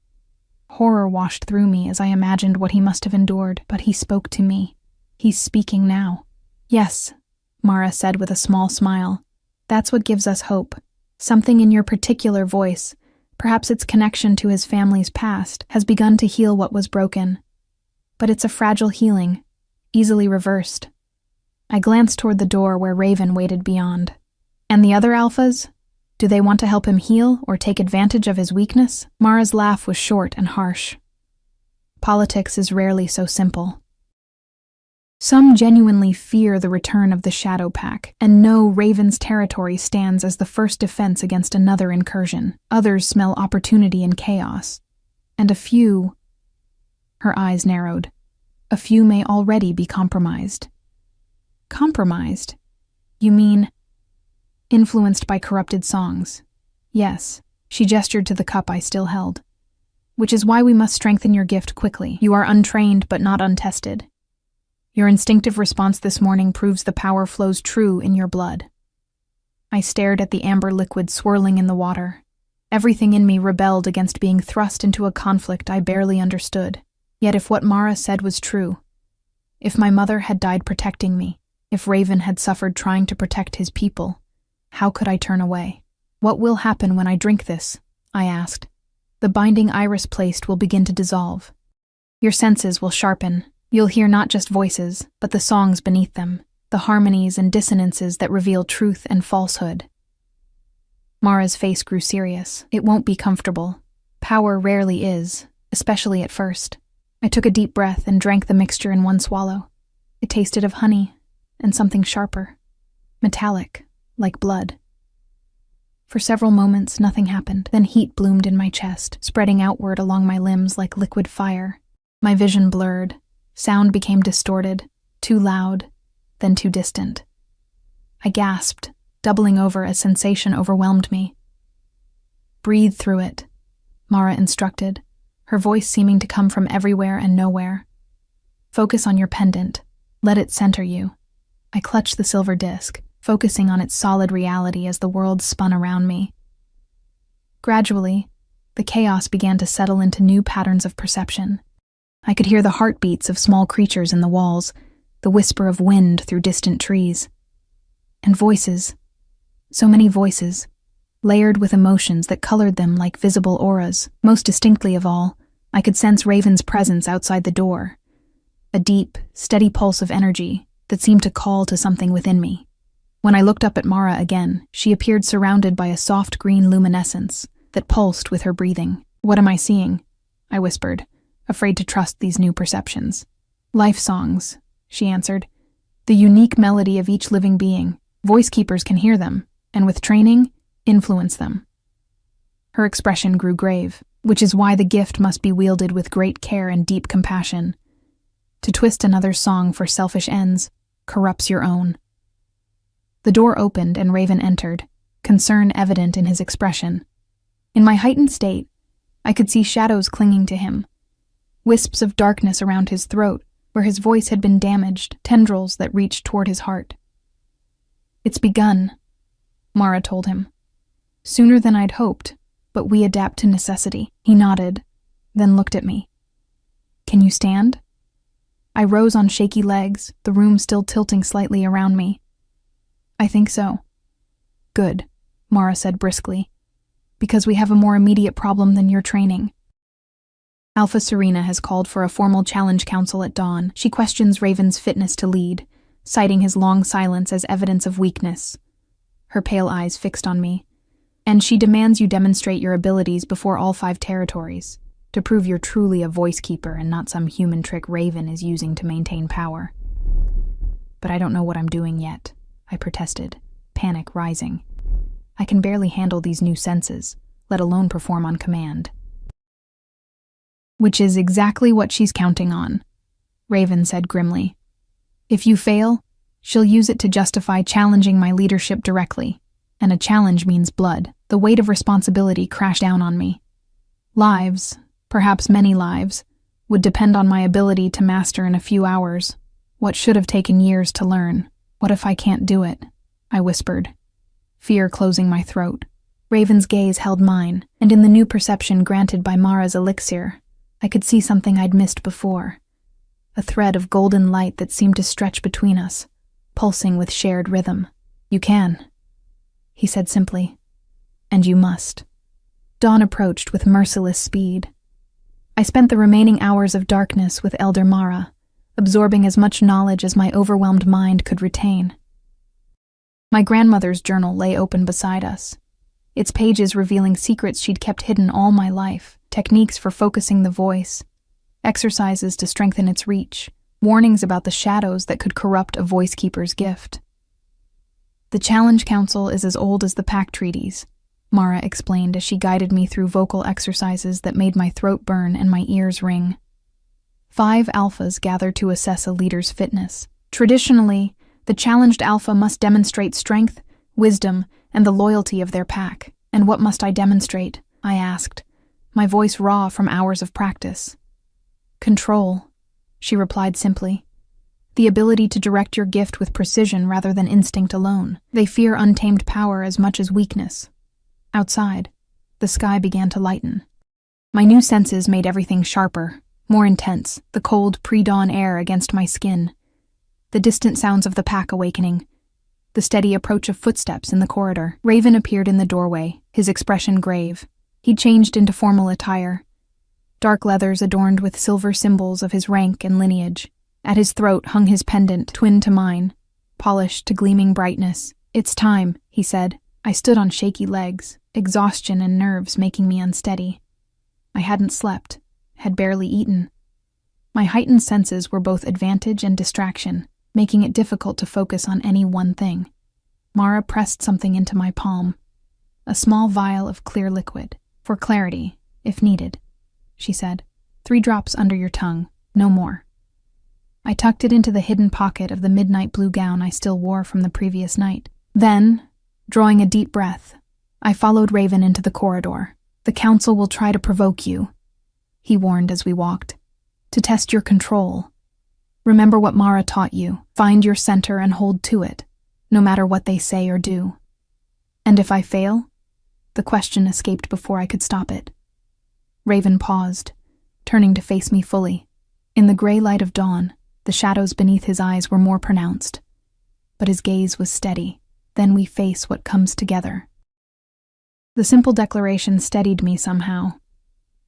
Horror washed through me as I imagined what he must have endured, but he spoke to me. He's speaking now. Yes, Mara said with a small smile. That's what gives us hope. Something in your particular voice, perhaps its connection to his family's past, has begun to heal what was broken. But it's a fragile healing, easily reversed. I glanced toward the door where Raven waited beyond. And the other alphas? Do they want to help him heal or take advantage of his weakness? Mara's laugh was short and harsh. Politics is rarely so simple. Some genuinely fear the return of the Shadow Pack and know Raven's territory stands as the first defense against another incursion. Others smell opportunity in chaos. And a few— Her eyes narrowed. A few may already be compromised. Compromised? You mean— Influenced by corrupted songs. Yes, she gestured to the cup I still held. Which is why we must strengthen your gift quickly. You are untrained but not untested. Your instinctive response this morning proves the power flows true in your blood. I stared at the amber liquid swirling in the water. Everything in me rebelled against being thrust into a conflict I barely understood. Yet if what Mara said was true, if my mother had died protecting me, if Raven had suffered trying to protect his people, how could I turn away? What will happen when I drink this? I asked. The binding Iris placed will begin to dissolve. Your senses will sharpen. You'll hear not just voices, but the songs beneath them, the harmonies and dissonances that reveal truth and falsehood. Mara's face grew serious. It won't be comfortable. Power rarely is, especially at first. I took a deep breath and drank the mixture in one swallow. It tasted of honey and something sharper, metallic, like blood. For several moments, nothing happened. Then heat bloomed in my chest, spreading outward along my limbs like liquid fire. My vision blurred. Sound became distorted, too loud, then too distant. I gasped, doubling over as sensation overwhelmed me. Breathe through it, Mara instructed, her voice seeming to come from everywhere and nowhere. Focus on your pendant. Let it center you. I clutched the silver disc, focusing on its solid reality as the world spun around me. Gradually, the chaos began to settle into new patterns of perception. I could hear the heartbeats of small creatures in the walls, the whisper of wind through distant trees. And voices. So many voices, layered with emotions that colored them like visible auras. Most distinctly of all, I could sense Raven's presence outside the door. A deep, steady pulse of energy that seemed to call to something within me. When I looked up at Mara again, she appeared surrounded by a soft green luminescence that pulsed with her breathing. What am I seeing? I whispered, afraid to trust these new perceptions. Life songs, she answered. The unique melody of each living being. Voice keepers can hear them, and with training, influence them. Her expression grew grave, which is why the gift must be wielded with great care and deep compassion. To twist another's song for selfish ends corrupts your own. The door opened and Raven entered, concern evident in his expression. In my heightened state, I could see shadows clinging to him. Wisps of darkness around his throat, where his voice had been damaged, tendrils that reached toward his heart. It's begun, Mara told him. Sooner than I'd hoped, but we adapt to necessity. He nodded, then looked at me. Can you stand? I rose on shaky legs, the room still tilting slightly around me. I think so. Good, Mara said briskly, because we have a more immediate problem than your training. Alpha Serena has called for a formal challenge council at dawn. She questions Raven's fitness to lead, citing his long silence as evidence of weakness. Her pale eyes fixed on me. And she demands you demonstrate your abilities before all 5 territories, to prove you're truly a voice keeper and not some human trick Raven is using to maintain power. But I don't know what I'm doing yet, I protested, panic rising. I can barely handle these new senses, let alone perform on command. Which is exactly what she's counting on, Raven said grimly. If you fail, she'll use it to justify challenging my leadership directly, and a challenge means blood. The weight of responsibility crashed down on me. Lives, perhaps many lives, would depend on my ability to master in a few hours what should have taken years to learn. What if I can't do it? I whispered, fear closing my throat. Raven's gaze held mine, and in the new perception granted by Mara's elixir, I could see something I'd missed before. a thread of golden light that seemed to stretch between us, pulsing with shared rhythm. "You can," he said simply. "And you must." Dawn approached with merciless speed. I spent the remaining hours of darkness with Elder Mara, absorbing as much knowledge as my overwhelmed mind could retain. My grandmother's journal lay open beside us, its pages revealing secrets she'd kept hidden all my life, techniques for focusing the voice, exercises to strengthen its reach, warnings about the shadows that could corrupt a voice keeper's gift. "The Challenge Council is as old as the Pact Treaties," Mara explained as she guided me through vocal exercises that made my throat burn and my ears ring. 5 alphas gather to assess a leader's fitness. Traditionally, the challenged alpha must demonstrate strength, wisdom, and the loyalty of their pack. "And what must I demonstrate?" I asked, my voice raw from hours of practice. "Control," she replied simply. "The ability to direct your gift with precision rather than instinct alone. They fear untamed power as much as weakness." Outside, the sky began to lighten. My new senses made everything sharper, more intense, the cold pre-dawn air against my skin, the distant sounds of the pack awakening, the steady approach of footsteps in the corridor. Raven appeared in the doorway, his expression grave. He'd changed into formal attire, dark leathers adorned with silver symbols of his rank and lineage. At his throat hung his pendant, twin to mine, polished to gleaming brightness. "It's time," he said. I stood on shaky legs, exhaustion and nerves making me unsteady. I hadn't slept, had barely eaten. My heightened senses were both advantage and distraction, making it difficult to focus on any one thing. Mara pressed something into my palm, a small vial of clear liquid. "For clarity, if needed," she said. 3 drops under your tongue, no more." I tucked it into the hidden pocket of the midnight blue gown I still wore from the previous night. Then, drawing a deep breath, I followed Raven into the corridor. "The council will try to provoke you," he warned as we walked, "to test your control. Remember what Mara taught you. Find your center and hold to it, no matter what they say or do." "And if I fail?" The question escaped before I could stop it. Raven paused, turning to face me fully. In the gray light of dawn, the shadows beneath his eyes were more pronounced, but his gaze was steady. "Then we face what comes together." The simple declaration steadied me somehow.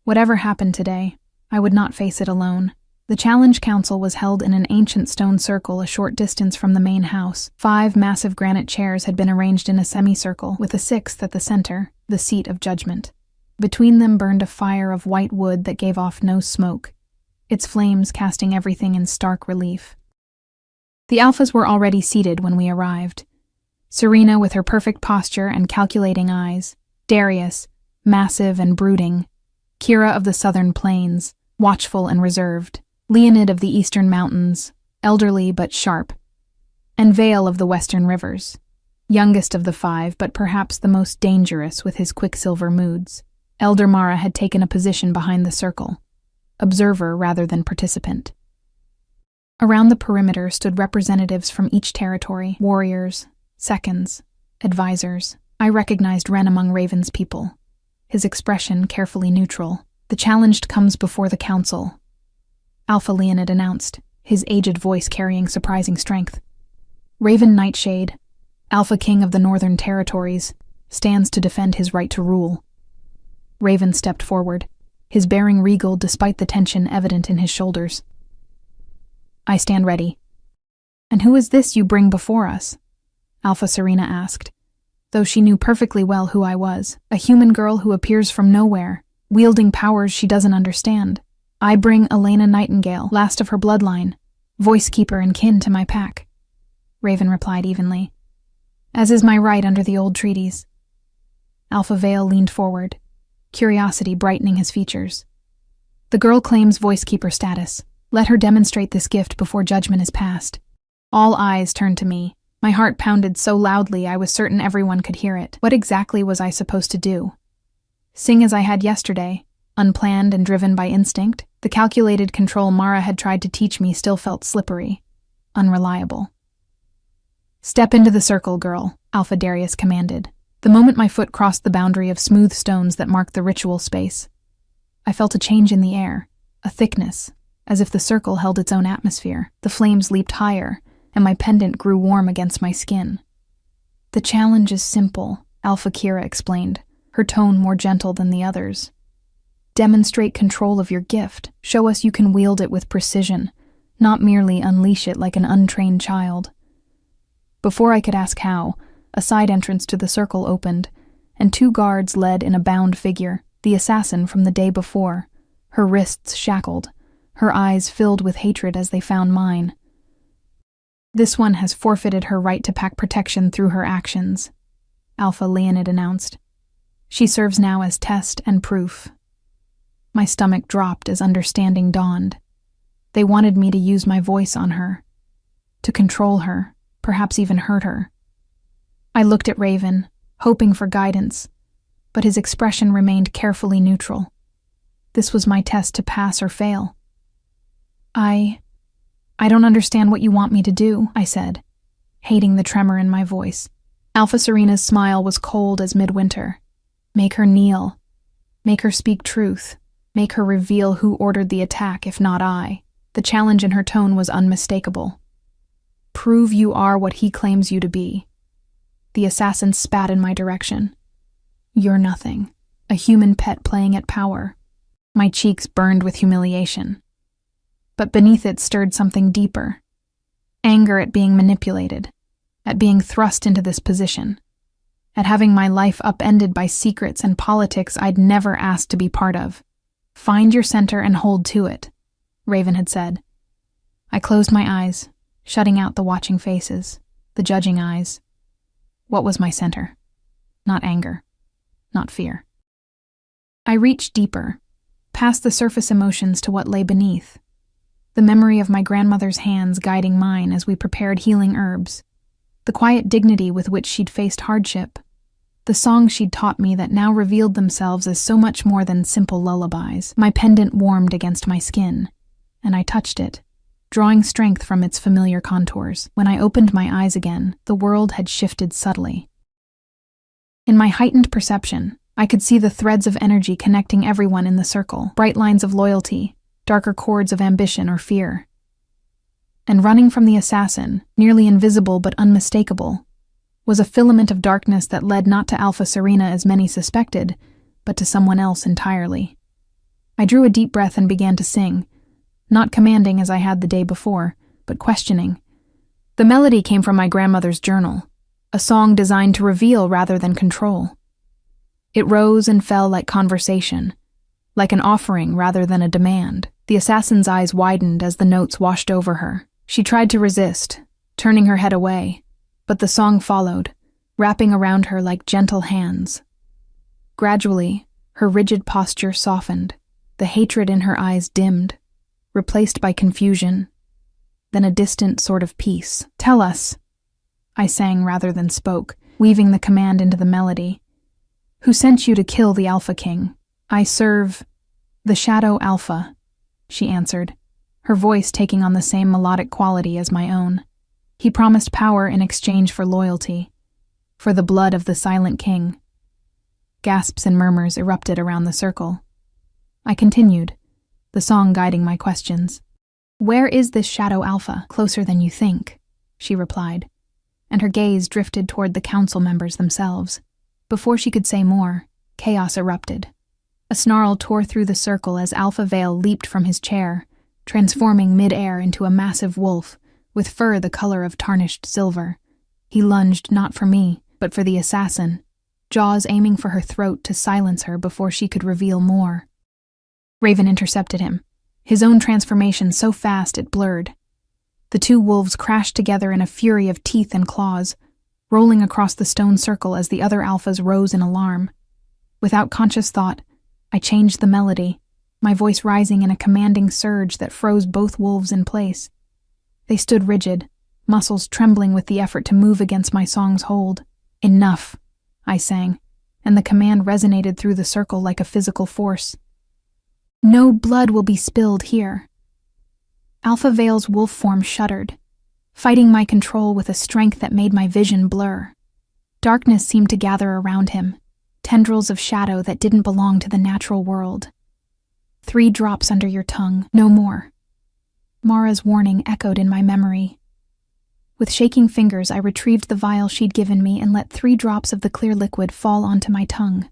Whatever happened today, I would not face it alone. The Challenge Council was held in an ancient stone circle a short distance from the main house. 5 massive granite chairs had been arranged in a semicircle, with a 6th at the center, the seat of judgment. Between them burned a fire of white wood that gave off no smoke, its flames casting everything in stark relief. The alphas were already seated when we arrived. Serena with her perfect posture and calculating eyes, Darius, massive and brooding, Kira of the southern plains, watchful and reserved, Leonid of the eastern mountains, elderly but sharp, and Vale of the western rivers, youngest of the 5 but perhaps the most dangerous with his quicksilver moods. Elder Mara had taken a position behind the circle, observer rather than participant. Around the perimeter stood representatives from each territory, warriors, seconds, advisors. I recognized Ren among Raven's people, his expression carefully neutral. "The challenged comes before the council," Alpha Leonid announced, his aged voice carrying surprising strength. "Raven Nightshade, Alpha King of the Northern Territories, stands to defend his right to rule." Raven stepped forward, his bearing regal despite the tension evident in his shoulders. "I stand ready." "And who is this you bring before us?" Alpha Serena asked, though she knew perfectly well who I was, a human girl who appears from nowhere, wielding powers she doesn't understand. "I bring Elena Nightingale, last of her bloodline, voice keeper and kin to my pack," Raven replied evenly. "As is my right under the old treaties." Alpha Vale leaned forward, curiosity brightening his features. "The girl claims voice keeper status. Let her demonstrate this gift before judgment is passed." All eyes turned to me. My heart pounded so loudly I was certain everyone could hear it. What exactly was I supposed to do? Sing as I had yesterday, unplanned and driven by instinct? The calculated control Mara had tried to teach me still felt slippery, unreliable. "Step into the circle, girl," Alpha Darius commanded. The moment my foot crossed the boundary of smooth stones that marked the ritual space, I felt a change in the air, a thickness, as if the circle held its own atmosphere. The flames leaped higher, and my pendant grew warm against my skin. "The challenge is simple," Alpha Kira explained, her tone more gentle than the others. "Demonstrate control of your gift. Show us you can wield it with precision, not merely unleash it like an untrained child." Before I could ask how, a side entrance to the circle opened, and 2 guards led in a bound figure, the assassin from the day before, her wrists shackled, her eyes filled with hatred as they found mine. "This one has forfeited her right to pack protection through her actions," Alpha Leonid announced. "She serves now as test and proof." My stomach dropped as understanding dawned. They wanted me to use my voice on her, to control her, perhaps even hurt her. I looked at Raven, hoping for guidance, but his expression remained carefully neutral. This was my test to pass or fail. I don't understand what you want me to do," I said, hating the tremor in my voice. Alpha Serena's smile was cold as midwinter. "Make her kneel. Make her speak truth. Make her reveal who ordered the attack, if not I." The challenge in her tone was unmistakable. "Prove you are what he claims you to be." The assassin spat in my direction. "You're nothing. A human pet playing at power." My cheeks burned with humiliation. But beneath it stirred something deeper. Anger at being manipulated, at being thrust into this position, at having my life upended by secrets and politics I'd never asked to be part of. "Find your center and hold to it," Raven had said. I closed my eyes, shutting out the watching faces, the judging eyes. What was my center? Not anger, not fear. I reached deeper, past the surface emotions to what lay beneath. The memory of my grandmother's hands guiding mine as we prepared healing herbs, the quiet dignity with which she'd faced hardship, the songs she'd taught me that now revealed themselves as so much more than simple lullabies. My pendant warmed against my skin, and I touched it, drawing strength from its familiar contours. When I opened my eyes again, the world had shifted subtly. In my heightened perception, I could see the threads of energy connecting everyone in the circle, bright lines of loyalty, darker cords of ambition or fear. And running from the assassin, nearly invisible but unmistakable, was a filament of darkness that led not to Alpha Serena as many suspected, but to someone else entirely. I drew a deep breath and began to sing, not commanding as I had the day before, but questioning. The melody came from my grandmother's journal, a song designed to reveal rather than control. It rose and fell like conversation, like an offering rather than a demand. The assassin's eyes widened as the notes washed over her. She tried to resist, turning her head away, but the song followed, wrapping around her like gentle hands. Gradually, her rigid posture softened, the hatred in her eyes dimmed, replaced by confusion, then a distant sort of peace. "Tell us," I sang rather than spoke, weaving the command into the melody. "Who sent you to kill the Alpha King?" "I serve the Shadow Alpha," she answered, her voice taking on the same melodic quality as my own. "He promised power in exchange for loyalty, for the blood of the Silent King." Gasps and murmurs erupted around the circle. I continued, the song guiding my questions. "Where is this Shadow Alpha?" "Closer than you think," she replied, and her gaze drifted toward the council members themselves. Before she could say more, chaos erupted. A snarl tore through the circle as Alpha Vale leaped from his chair, transforming mid-air into a massive wolf, with fur the color of tarnished silver. He lunged not for me, but for the assassin, jaws aiming for her throat to silence her before she could reveal more. Raven intercepted him, his own transformation so fast it blurred. The 2 wolves crashed together in a fury of teeth and claws, rolling across the stone circle as the other alphas rose in alarm. Without conscious thought, I changed the melody, my voice rising in a commanding surge that froze both wolves in place. They stood rigid, muscles trembling with the effort to move against my song's hold. "Enough," I sang, and the command resonated through the circle like a physical force. "No blood will be spilled here." Alpha Vale's wolf form shuddered, fighting my control with a strength that made my vision blur. Darkness seemed to gather around him, tendrils of shadow that didn't belong to the natural world. "3 drops under your tongue, no more," Mara's warning echoed in my memory. With shaking fingers, I retrieved the vial she'd given me and let 3 drops of the clear liquid fall onto my tongue.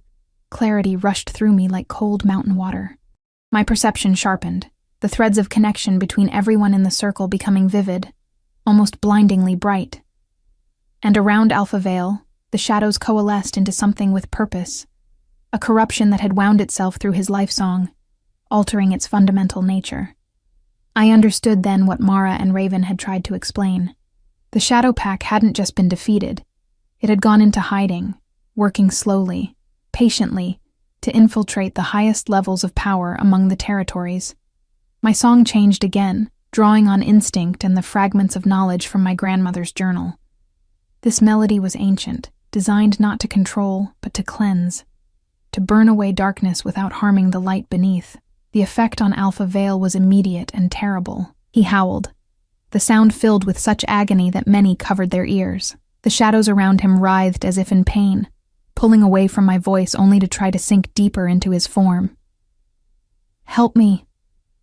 Clarity rushed through me like cold mountain water. My perception sharpened, the threads of connection between everyone in the circle becoming vivid, almost blindingly bright. And around Alpha Vale, the shadows coalesced into something with purpose, a corruption that had wound itself through his life song, altering its fundamental nature. I understood then what Mara and Raven had tried to explain. The Shadow Pack hadn't just been defeated. It had gone into hiding, working slowly, patiently, to infiltrate the highest levels of power among the territories. My song changed again, drawing on instinct and the fragments of knowledge from my grandmother's journal. This melody was ancient, designed not to control, but to cleanse, to burn away darkness without harming the light beneath. The effect on Alpha Vale was immediate and terrible. He howled, the sound filled with such agony that many covered their ears. The shadows around him writhed as if in pain, pulling away from my voice only to try to sink deeper into his form. "Help me,"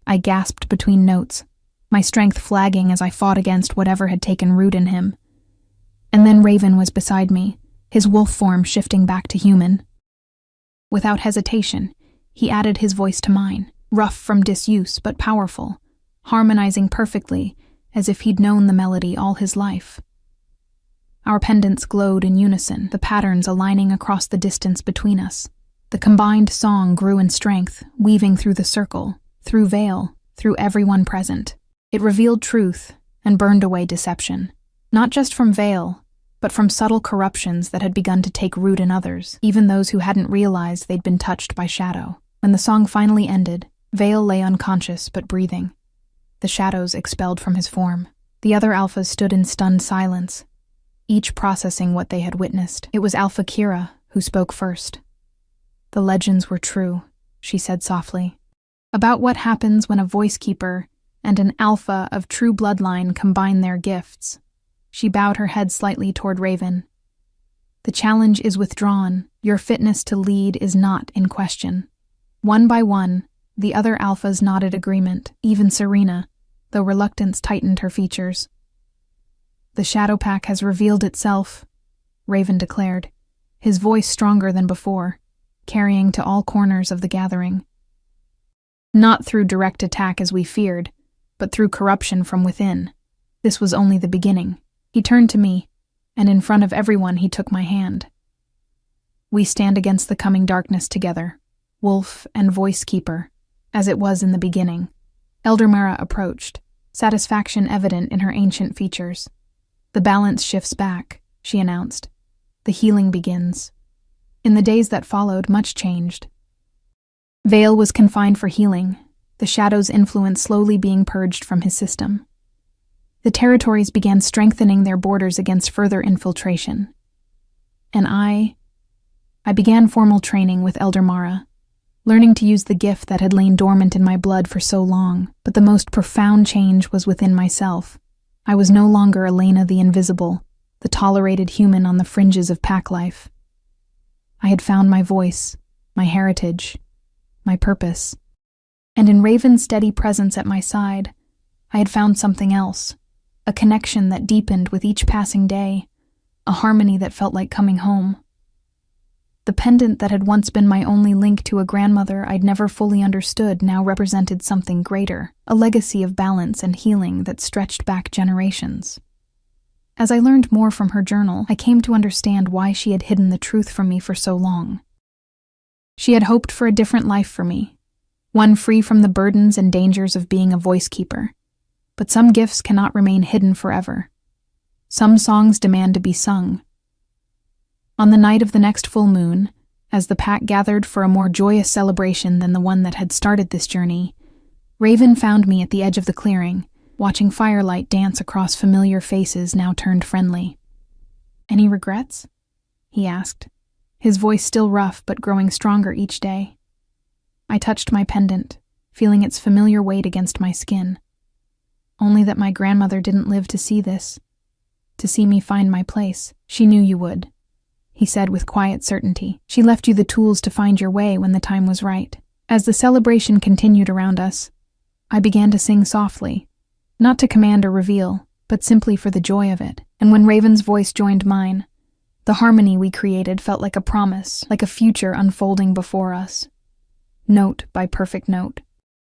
I gasped between notes, my strength flagging as I fought against whatever had taken root in him. And then Raven was beside me, his wolf form shifting back to human. Without hesitation, he added his voice to mine, rough from disuse but powerful, harmonizing perfectly, as if he'd known the melody all his life. Our pendants glowed in unison, the patterns aligning across the distance between us. The combined song grew in strength, weaving through the circle, through Vale, through everyone present. It revealed truth and burned away deception, not just from Vale, but from subtle corruptions that had begun to take root in others, even those who hadn't realized they'd been touched by shadow. When the song finally ended, Vale lay unconscious but breathing, the shadows expelled from his form. The other alphas stood in stunned silence, each processing what they had witnessed. It was Alpha Kira who spoke first. "The legends were true," she said softly, "about what happens when a voice keeper and an alpha of true bloodline combine their gifts." She bowed her head slightly toward Raven. "The challenge is withdrawn. Your fitness to lead is not in question." One by one, the other alphas nodded agreement, even Serena, though reluctance tightened her features. "The Shadow Pack has revealed itself," Raven declared, his voice stronger than before, carrying to all corners of the gathering. "Not through direct attack as we feared, but through corruption from within. This was only the beginning." He turned to me, and in front of everyone he took my hand. "We stand against the coming darkness together, wolf and voice keeper, as it was in the beginning." Elder Mara approached, satisfaction evident in her ancient features. "The balance shifts back," she announced. "The healing begins." In the days that followed, much changed. Vale was confined for healing, the shadow's influence slowly being purged from his system. The territories began strengthening their borders against further infiltration. And I began formal training with Elder Mara, learning to use the gift that had lain dormant in my blood for so long. But the most profound change was within myself. I was no longer Elena the invisible, the tolerated human on the fringes of pack life. I had found my voice, my heritage, my purpose. And in Raven's steady presence at my side, I had found something else, a connection that deepened with each passing day, a harmony that felt like coming home. The pendant that had once been my only link to a grandmother I'd never fully understood now represented something greater, a legacy of balance and healing that stretched back generations. As I learned more from her journal, I came to understand why she had hidden the truth from me for so long. She had hoped for a different life for me, one free from the burdens and dangers of being a voice keeper. But some gifts cannot remain hidden forever. Some songs demand to be sung. On the night of the next full moon, as the pack gathered for a more joyous celebration than the one that had started this journey, Raven found me at the edge of the clearing, watching firelight dance across familiar faces now turned friendly. "Any regrets?" he asked, his voice still rough but growing stronger each day. I touched my pendant, feeling its familiar weight against my skin. "Only that my grandmother didn't live to see this, to see me find my place. She knew you would," he said with quiet certainty. "She left you the tools to find your way when the time was right." As the celebration continued around us, I began to sing softly, not to command or reveal, but simply for the joy of it. And when Raven's voice joined mine, the harmony we created felt like a promise, like a future unfolding before us. Note by perfect note.